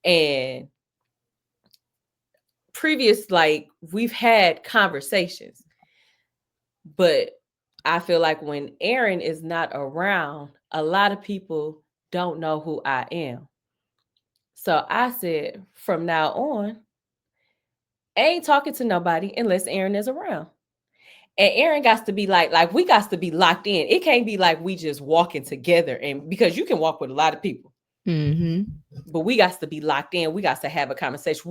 And previous, like, we've had conversations, but I feel like when Aaron is not around, a lot of people don't know who I am. So I said, from now on, I ain't talking to nobody unless Aaron is around. And Aaron got to be like we got to be locked in. It can't be like we just walking together, and because you can walk with a lot of people, Mm-hmm. but we got to be locked in. We got to have a conversation.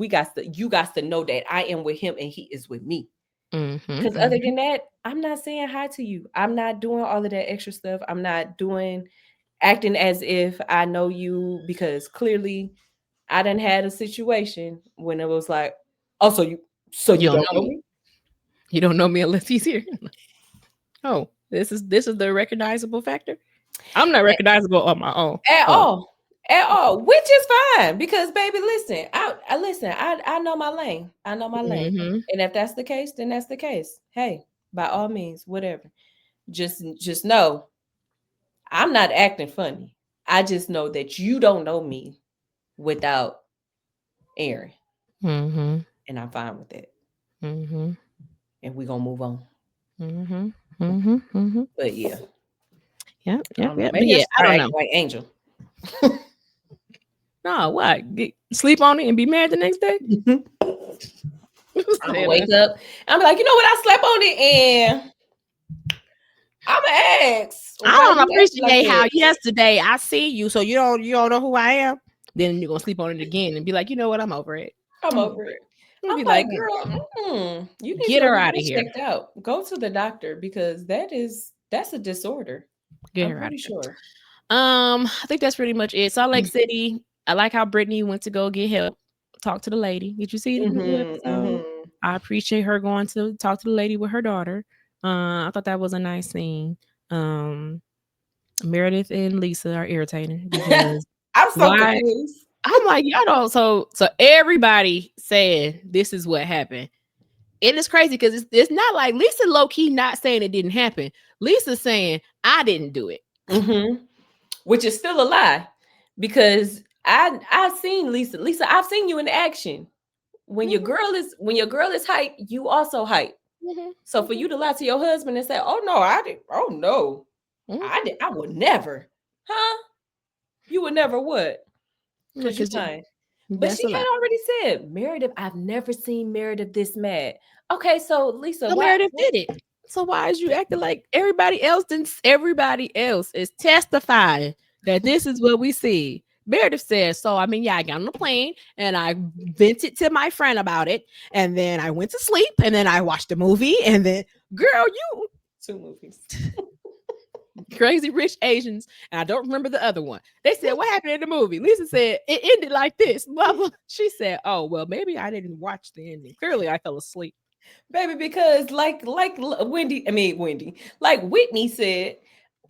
You got to know that I am with him and he is with me. Mm-hmm. Because other than that, I'm not saying hi to you. I'm not doing all of that extra stuff. I'm not doing acting as if I know you because clearly I done had a situation when it was like, oh, so You you don't don't know know me. me? You don't know me unless he's here. Oh, this is the recognizable factor. I'm not recognizable on my own. At Oh. all. At all. Which is fine. Because baby, listen, I know my lane. I know my lane. Mm-hmm. And if that's the case, then that's the case. Hey, by all means, whatever. Just know I'm not acting funny. I just know that you don't know me without Aaron. Mm-hmm. And I'm fine with that. Mm-hmm. And we're gonna move on. Mm-hmm. Mm-hmm. Mm-hmm. But yeah, Yep. I Yep. don't know. Yep. But Maybe I yeah, should I start don't acting know. like Angel. No, what? Sleep on it and be mad the next day? I'm gonna wake up. I'm like, you know what? I slept on it and I'm gonna ask. I Why don't you acting like appreciate how that? yesterday I see you, so you don't know who I am. Then you're gonna sleep on it again and be like, you know what? I'm over it. I'm I'm over over it. it. I'm gonna I'm be like, like, girl, you need to get go her get out of that here. checked out. Go to the doctor because that's a disorder. Get I'm her out pretty of here. sure. I think that's pretty much it. Salt Lake City. I like how Brittany went to go get help. Talk to the lady. Did you see the new episode? I appreciate her going to talk to the lady with her daughter. I thought that was a nice scene. Meredith and Lisa are irritating because I'm so why? confused. I'm like, y'all don't. So everybody said this is what happened. And it's crazy because it's not like Lisa low key not saying it didn't happen. Lisa's saying I didn't do it. Which is still a lie because I've seen Lisa. Lisa, I've seen you in action. When your girl is hype, you also hype. So for you to lie to your husband and say, "Oh no, I did. Oh no, I did. I would never." Huh? You would never what? Because you lying. But That's she a had lie. already said, Meredith, I've never seen Meredith this mad. Okay, so Lisa, So why? Meredith did it. So why is you acting like everybody else didn't? Everybody else is testifying that this is what we see. Meredith says, so I mean, yeah, I got on the plane and I vented to my friend about it, and then I went to sleep, and then I watched a movie, and then girl, you 2 movies. Crazy Rich Asians, and I don't remember the other one. They said, what happened in the movie? Lisa said, it ended like this. Blah, blah. She said, oh, well, maybe I didn't watch the ending. Clearly, I fell asleep. Baby, because like Wendy, like Whitney said,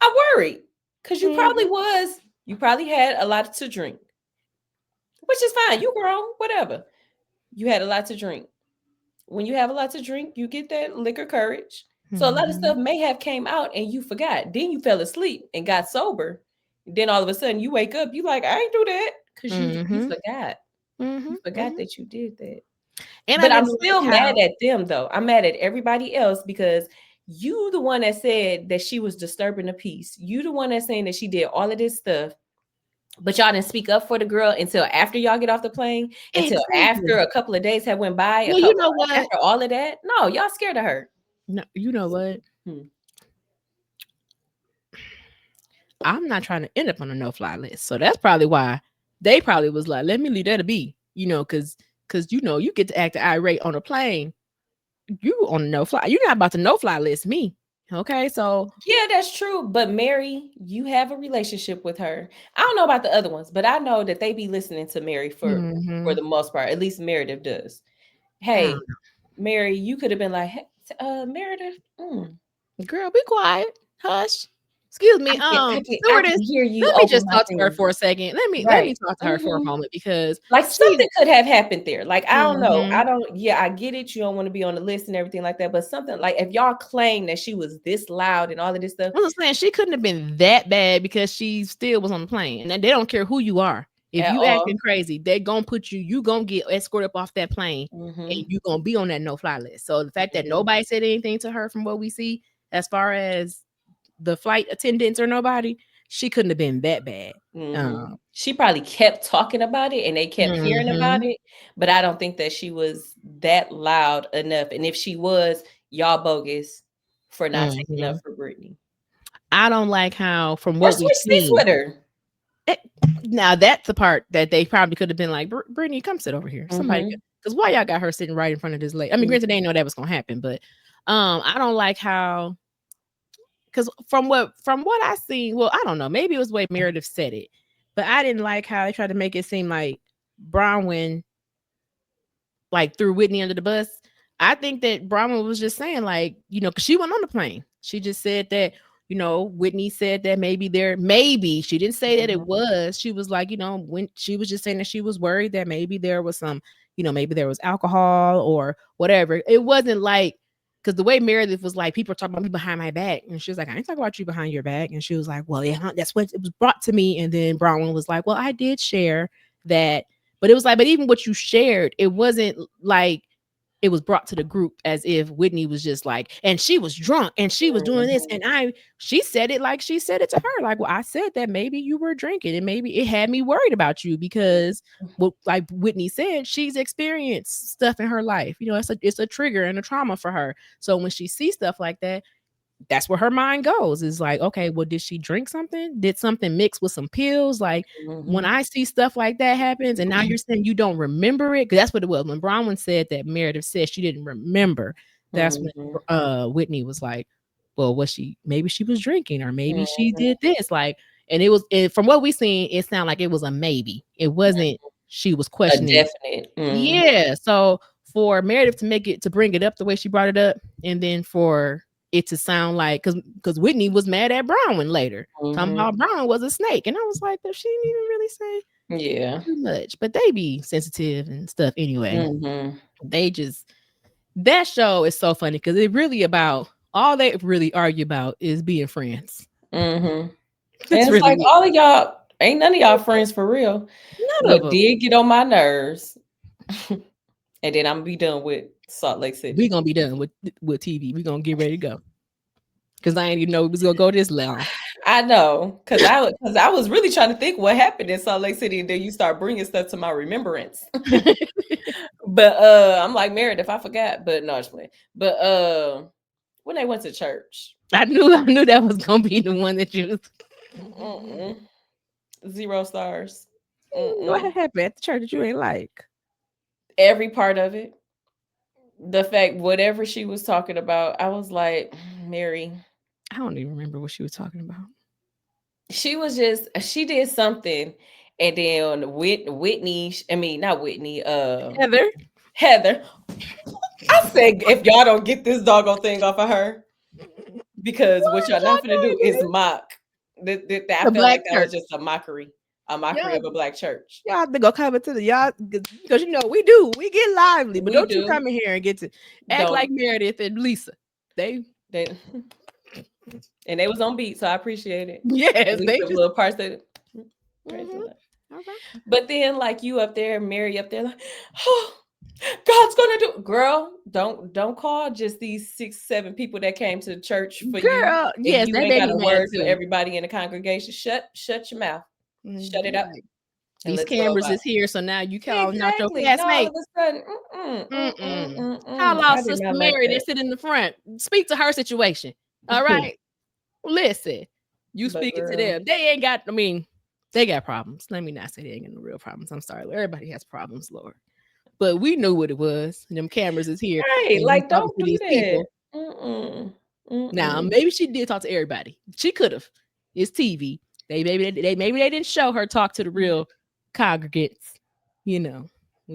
I worried. Because you probably had a lot to drink. Which is fine. You grown, whatever. You had a lot to drink. When you have a lot to drink, you get that liquor courage. So a lot of stuff may have came out and you forgot. Then you fell asleep and got sober. Then all of a sudden you wake up, you like, I ain't do that. Because you forgot. You forgot that you did that. And But I I'm didn't still like mad how at them though. I'm mad at everybody else because you the one that said that she was disturbing the peace. You the one that's saying that she did all of this stuff. But y'all didn't speak up for the girl until after y'all get off the plane, until after exactly. a couple of days had went by, Well, you know what? after all of that. No, y'all scared of her. No, you know what? I'm not trying to end up on a no-fly list, so that's probably why they probably was like, "Let me leave that to be," because you get to act irate on a plane. You on a no-fly. You're not about to no-fly list me, okay? So Yeah, that's true. But Mary, you have a relationship with her. I don't know about the other ones, but I know that they be listening to Mary for the most part. At least Meredith does. Hey, Mary, you could have been like, hey, Meredith, girl, be quiet, hush. Excuse me, I can stewardess. hear you Let me over just my talk to her thing. for a second. Let me Right. talk to her for a moment because Like she's something could have happened there. Like, I don't know. Mhm. I get it. You don't want to be on the list and everything like that. But something like if y'all claim that she was this loud and all of this stuff. I was saying she couldn't have been that bad because she still was on the plane. And they don't care who you are. If At you all. acting crazy, they gonna put you gonna get escorted up off that plane and you gonna be on that no-fly list. So the fact that nobody said anything to her from what we see, as far as the flight attendants or nobody, she couldn't have been that bad. She probably kept talking about it and they kept hearing about it, but I don't think that she was that loud enough. And if she was, y'all bogus for not taking up for Brittany. I don't like how from Or what we've switch seats seen. with her. Now that's the part that they probably could have been like, Brittany, come sit over here. Somebody, because why y'all got her sitting right in front of this lady? I mean, granted, they didn't know that was gonna happen, but I don't like how, because from what I seen, well, I don't know, maybe it was the way Meredith said it, but I didn't like how they tried to make it seem like Bronwyn like threw Whitney under the bus. I think that Brahma was just saying, like, because she went on the plane. She just said that, Whitney said that maybe she didn't say that it was. She was like, when she was just saying that she was worried that maybe there was some, maybe there was alcohol or whatever. It wasn't like, because the way Meredith was like, people are talking about me behind my back. And she was like, I ain't talking about you behind your back. And she was like, well, yeah, that's what it was brought to me. And then Bronwyn was like, well, I did share that. But it was like, but even what you shared, it wasn't like, it was brought to the group as if Whitney was just like, and she was drunk and she was doing this. And she said it like she said it to her. Like, well, I said that maybe you were drinking and maybe it had me worried about you because like Whitney said, she's experienced stuff in her life. It's a trigger and a trauma for her. So when she sees stuff like that, that's where her mind goes. Is like, okay, well, did she drink something? Did something mix with some pills? Like when I see stuff like that happens, and now you're saying you don't remember it, because that's what it was. When Bronwyn said that Meredith said she didn't remember, that's when Whitney was like, well, maybe she was drinking, or maybe she did this. Like, and from what we seen, it sounded like it was a maybe. It wasn't she was questioning. A definite. Yeah. So for Meredith to bring it up the way she brought it up, and then for it to sound like, because Whitney was mad at Bronwyn later, talking about Bronwyn was a snake, and I was like, she didn't even really say too much, but they be sensitive and stuff anyway. They just, that show is so funny because it really about all they really argue about is being friends. And it's really like all of y'all ain't none of y'all friends for real. None of them did get on my nerves. And then I'm gonna be done with Salt Lake City. We're gonna be done with TV. We're gonna get ready to go. Because I didn't even know it was gonna go this long. I know, because I was really trying to think what happened in Salt Lake City, and then you start bringing stuff to my remembrance. But I'm like, Meredith, I forgot. But no, just playing. But when they went to church, I knew that was gonna be the one that you was 0 stars. What happened at the church that you ain't like? Every part of it. The fact, whatever she was talking about, I was like, Mary. I don't even remember what she was talking about. She did something, and then not Whitney, Heather. I said, if y'all don't get this doggone thing off of her, because what y'all not gonna do is mock. I felt like that was just a mockery of a black church. Y'all have to go come into y'all, because we get lively, but don't you come in here and get to act like Meredith and Lisa. They and they was on beat, so I appreciate it. Yes, they just little parts that. Okay. But then, like, you up there, Mary up there, like, oh, God's gonna do. Girl, don't call just these 6-7 people that came to church for you. Yes, you ain't got a word for everybody in the congregation. Shut your mouth. Shut it up. These cameras is here, so now you call not your classmate. All of a sudden, call out Sister Mary that sit in the front. Speak to her situation. All right. Listen, you speaking to them. They ain't got. They got problems. Let me not say they ain't got no real problems. I'm sorry. Everybody has problems, Lord. But we knew what it was. And them cameras is here. Right, like, don't do that. People. Now, maybe she did talk to everybody. She could have. It's TV. Maybe they didn't show her talk to the real congregants. We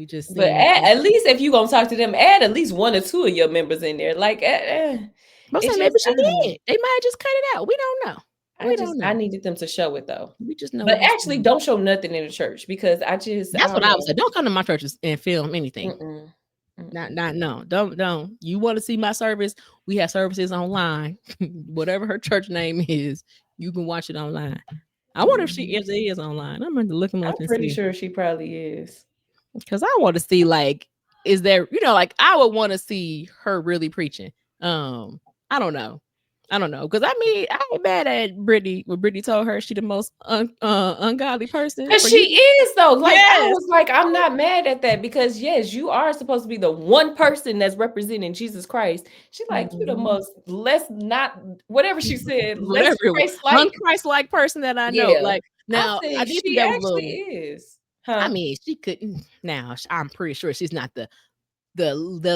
just. But at least if you gonna talk to them, add at least 1 or 2 of your members in there. Like, maybe she did. They might just cut it out. We don't know. I needed them to show it though. We just know. But actually, don't show nothing in the church, because that's what I was saying. Don't come to my churches and film anything. No. Don't. You want to see my service? We have services online. Whatever her church name is, you can watch it online. I wonder if she is online. I'm going to look them up. I'm pretty sure she probably is. Because I want to see, like, is there, like, I would want to see her really preaching. I don't know. Because I ain't mad at Brittany when Brittany told her she the most ungodly person. Because she is, though. Like, yes. I was like, I'm not mad at that, because yes, you are supposed to be the one person that's representing Jesus Christ. She's like, you the most whatever she said, unchrist-like person that I know. Like, now I think she actually is. Huh? She couldn't. Now I'm pretty sure she's not the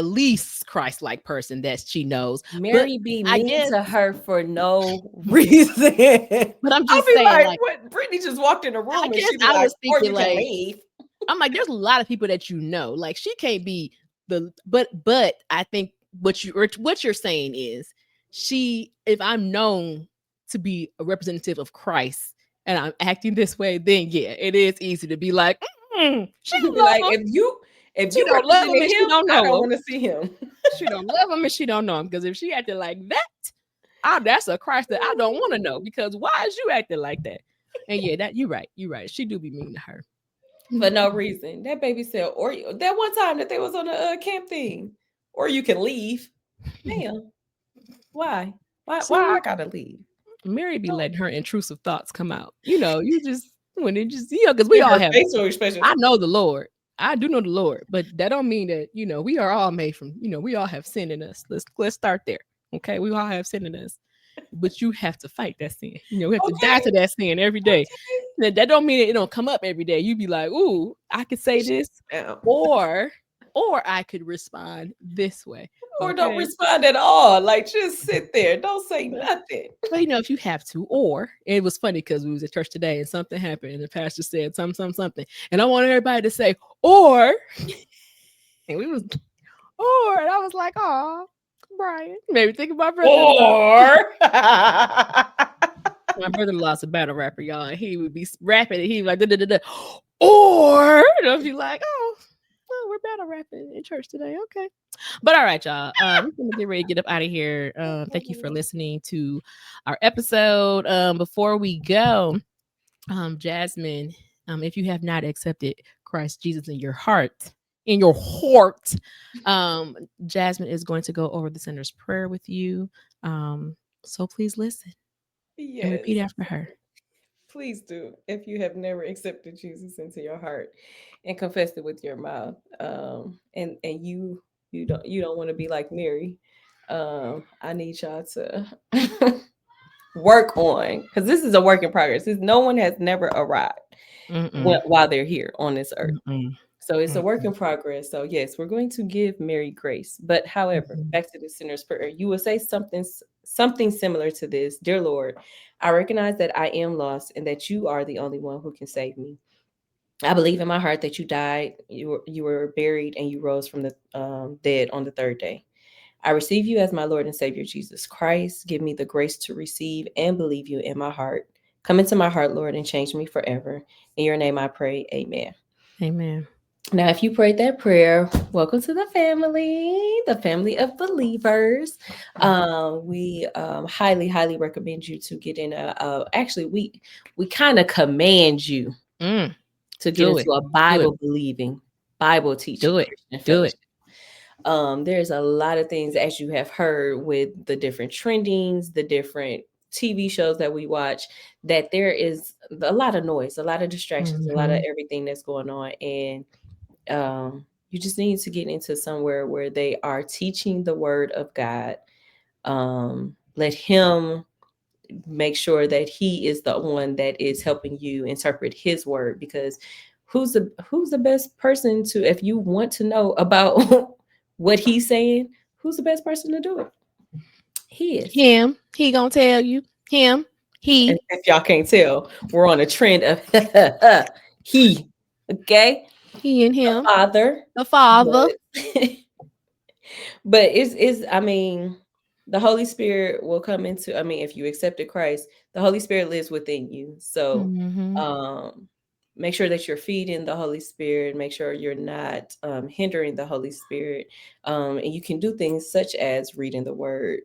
least Christ-like person that she knows. Mary be mean to her for no reason. But I'm just saying, like what? Brittany just walked in the room. I was thinking, like, I'm like, there's a lot of people that like, she can't be but I think what you're saying is if I'm known to be a representative of Christ and I'm acting this way, then yeah, it is easy to be like, she don't Be like, love him. if She you don't love him represented and she him, don't I know don't him. want to see him. She don't love him and she don't know him. Because if she acted like that, that's a Christ that I don't want to know. Because why is you acting like that? And yeah, that you're right. You're right. She do be mean to her. For no reason. That baby said, or that one time that they was on a camp thing, or you can leave. Damn. Why? Why I gotta leave? Mary be No. letting her intrusive thoughts come out. You just when it just because we In all her have. facial expression. I know the Lord. I do know the Lord, but that don't mean that we are all made from. We all have sin in us. Let's start there. Okay, we all have sin in us, but you have to fight that sin. We have to die Okay. to that sin every day. Okay. That don't mean it don't come up every day. You be like, ooh, I could say this, Down. or I could respond this way. Or don't Okay. respond at all. Like just sit there. Don't say nothing. But if you have to, or it was funny because we was at church today and something happened and the pastor said something, and I wanted everybody to say or, and we was or, and I was like, oh, Brian, maybe think of my brother-in-law. Or My brother-in-law's a battle rapper, y'all. And he would be rapping and he'd be like, da, da, da, da. Or, and I'd be like, oh, we're battle rapping in church today. Okay. But all right, y'all. We're gonna get ready to get up out of here. Thank you for listening to our episode. Before we go, Jasmine, if you have not accepted Christ Jesus in your heart, Jasmine is going to go over the sinner's prayer with you. So please listen and repeat yes. after her. Please do. If you have never accepted Jesus into your heart and confessed it with your mouth, and you don't want to be like Mary, I need y'all to work on, because this is a work in progress. No one has never arrived Mm-mm. while they're here on this earth. Mm-mm. So it's a work Mm-mm. in progress. So yes, we're going to give Mary grace. But however, Mhm. back to the sinner's prayer, you will say something similar to this. Dear Lord, I recognize that I am lost and that you are the only one who can save me. I believe in my heart that you died, you were buried, and you rose from the dead on the third day. I receive you as my Lord and Savior, Jesus Christ. Give me the grace to receive and believe you in my heart. Come into my heart, Lord, and change me forever. In your name I pray. Amen. Amen. Now, if you prayed that prayer, welcome to the family of believers. We highly, highly recommend you to get in actually, we kind of command you Mm. to get Do into it. a Do it. Bible believing, Bible teaching Do it. Christian Do it. fellowship. There's a lot of things, as you have heard, with the different trendings, the different TV shows that we watch, that there is a lot of noise, a lot of distractions, a lot of Mhm. everything that's going on. And you just need to get into somewhere where they are teaching the word of God. Let him make sure that he is the one that is helping you interpret his word, because who's the best person to, if you want to know about what he's saying, who's the best person to do it? He is. Him. He gonna tell you. Him. And He. if y'all can't tell, we're on a trend of he, okay, He and the him. father. The Father. But but it's I mean, the Holy Spirit will come into, I mean, if you accepted Christ, the Holy Spirit lives within you. So Mhm. um make sure that you're feeding the Holy Spirit, make sure you're not hindering the Holy Spirit. And you can do things such as reading the word,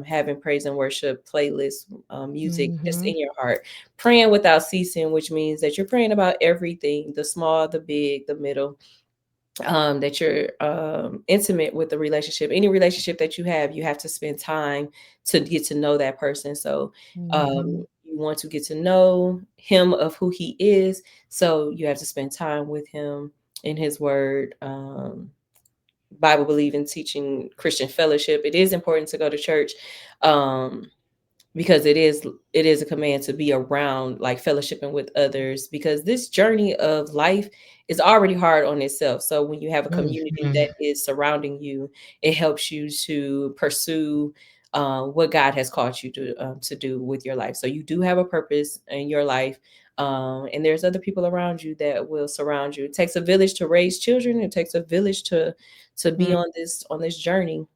having praise and worship playlists, music just Mhm. in your heart, praying without ceasing, which means that you're praying about everything, the small, the big, the middle, that you're intimate with the relationship. Any relationship that you have to spend time to get to know that person. So Mhm. you want to get to know him of who he is. So you have to spend time with him in his word. Bible believing, teaching Christian fellowship. It is important to go to church. Because it is a command to be around, like fellowshipping with others, because this journey of life is already hard on itself. So when you have a community Mhm. that is surrounding you, it helps you to pursue what God has called you to do with your life. So you do have a purpose in your life. And there's other people around you that will surround you. It takes a village to raise children. It takes a village to be on this journey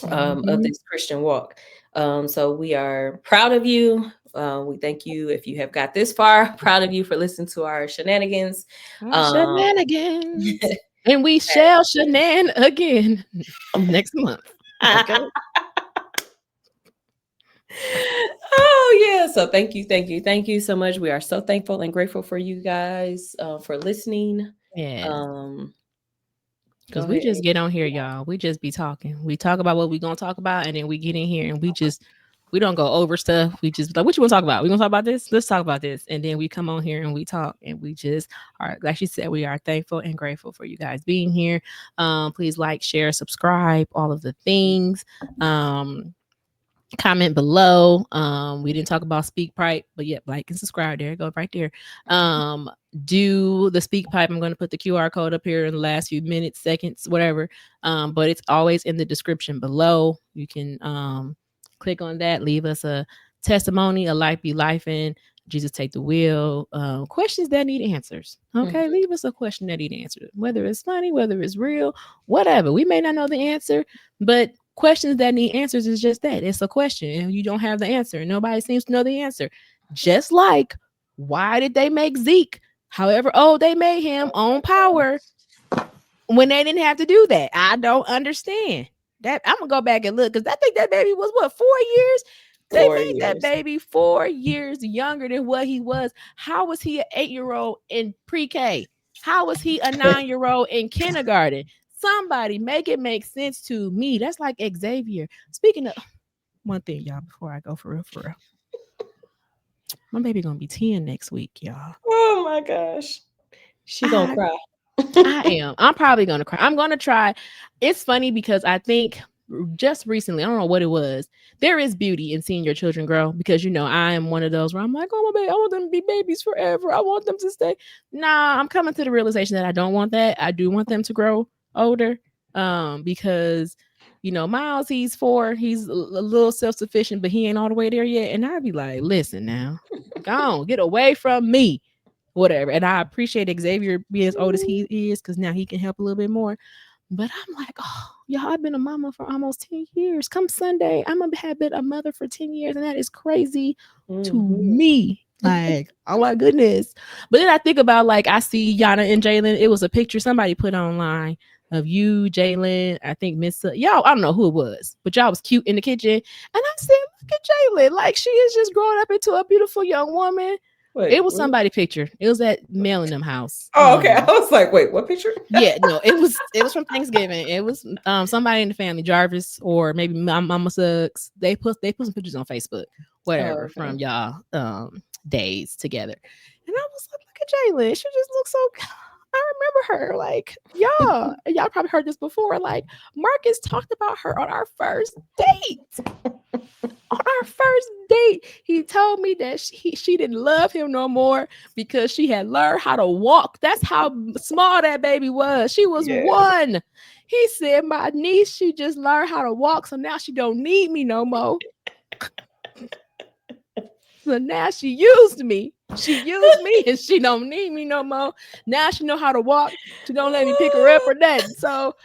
of this Christian walk. So we are proud of you. We thank you if you have got this far. Proud of you for listening to our shenanigans. Shenanigans. And we shall shenan again next month. Okay. Oh yeah. So thank you so much. We are so thankful and grateful for you guys for listening. Yeah. Because Go we ahead. just get on here, y'all. We just be talking. We talk about what we gonna talk about, and then we get in here and we don't go over stuff. We just like, what you want to talk about? We gonna talk about this? Let's talk about this. And then we come on here and we talk, and we just are, like she said, we are thankful and grateful for you guys being here. Please like, share, subscribe, all of the things. Comment below. We didn't talk about Speak Pipe, but yeah, like and subscribe. There, go right there. Do the Speak Pipe. I'm going to put the QR code up here in the last few minutes, seconds, whatever. But it's always in the description below. You can click on that, leave us a testimony, a life be life in. Jesus take the wheel. Questions that need answers. Okay, leave us a question that need answered. Whether it's funny, whether it's real, whatever. We may not know the answer, but questions that need answers is just that. It's a question and you don't have the answer. Nobody seems to know the answer. Just like, why did they make Zeke, however old they made him, on Power when they didn't have to do that? I don't understand that. I'm gonna go back and look, because I think that baby was what, 4 years? They made that baby 4 years younger than what he was. How was he an 8-year-old in pre-K? How was he a 9-year-old in kindergarten? Somebody make it make sense to me. That's like Xavier. Speaking of one thing, y'all, before I go for real. My baby gonna be 10 next week, y'all. Oh my gosh. She gonna cry. I am. I'm probably gonna cry. I'm gonna try. It's funny because I think just recently, I don't know what it was, there is beauty in seeing your children grow, because I am one of those where I'm like, oh my baby, I want them to be babies forever. I want them to stay. Nah, I'm coming to the realization that I don't want that. I do want them to grow older. Because Miles, he's 4, he's a little self-sufficient, but he ain't all the way there yet. And I'd be like, listen now, go on, get away from me. Whatever. And I appreciate Xavier being as old as he is, because now he can help a little bit more. But I'm like, oh, y'all, I've been a mama for almost 10 years. Come Sunday, I'm going to have been a mother for 10 years. And that is crazy to me. Like, oh my goodness. But then I think about, like, I see Yana and Jalen. It was a picture somebody put online of you, Jalen, I think Miss, y'all, I don't know who it was, but y'all was cute in the kitchen. And I said, look at Jalen. Like, she is just growing up into a beautiful young woman. Wait, it was somebody picture. It was at Mel in them house. Oh, okay. I was like, wait, what picture? Yeah, no, it was from Thanksgiving. It was somebody in the family, Jarvis, or maybe Mama Suggs. They put some pictures on Facebook, whatever, from y'all days together. And I was like, look at Jalen. She just looks so. I remember her. Like, y'all probably heard this before. Like, Marcus talked about her on our first date. On our first date, he told me that she didn't love him no more because she had learned how to walk. That's how small that baby was. She was 1. He said, my niece, she just learned how to walk, so now she don't need me no more. So now she used me. She used me and she don't need me no more. Now she know how to walk. She don't let me pick her up or nothing. So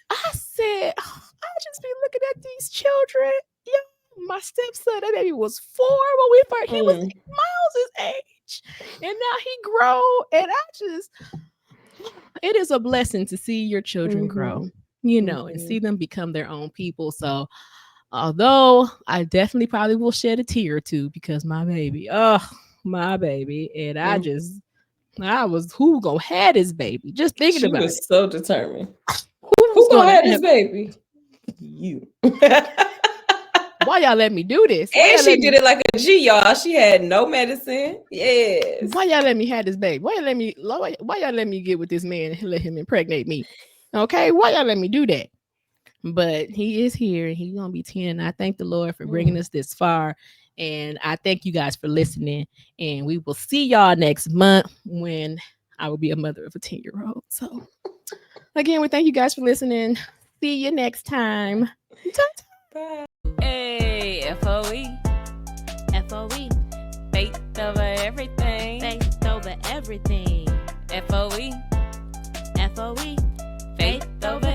I said, I just be looking at these children. Yeah, my stepson, that baby was 4 when we first. He was Miles' age, and now he grow. And it is a blessing to see your children grow, and see them become their own people. So, although I definitely probably will shed a tear or two because my baby, and I was who gonna have this baby? Just thinking about it. She was so determined. Who's gonna have this baby? You. Why y'all let me do this? And she did it like a G, y'all. She had no medicine. Yes. Why y'all let me have this baby? Why y'all let me get with this man and let him impregnate me? Okay, why y'all let me do that? But he is here and he's gonna be 10. I thank the Lord for bringing us this far. And I thank you guys for listening. And we will see y'all next month when I will be a mother of a 10-year-old. So again, we thank you guys for listening. See you next time. Bye. Hey. FOE. FOE. Faith over everything. Faith over everything. FOE. FOE. Faith over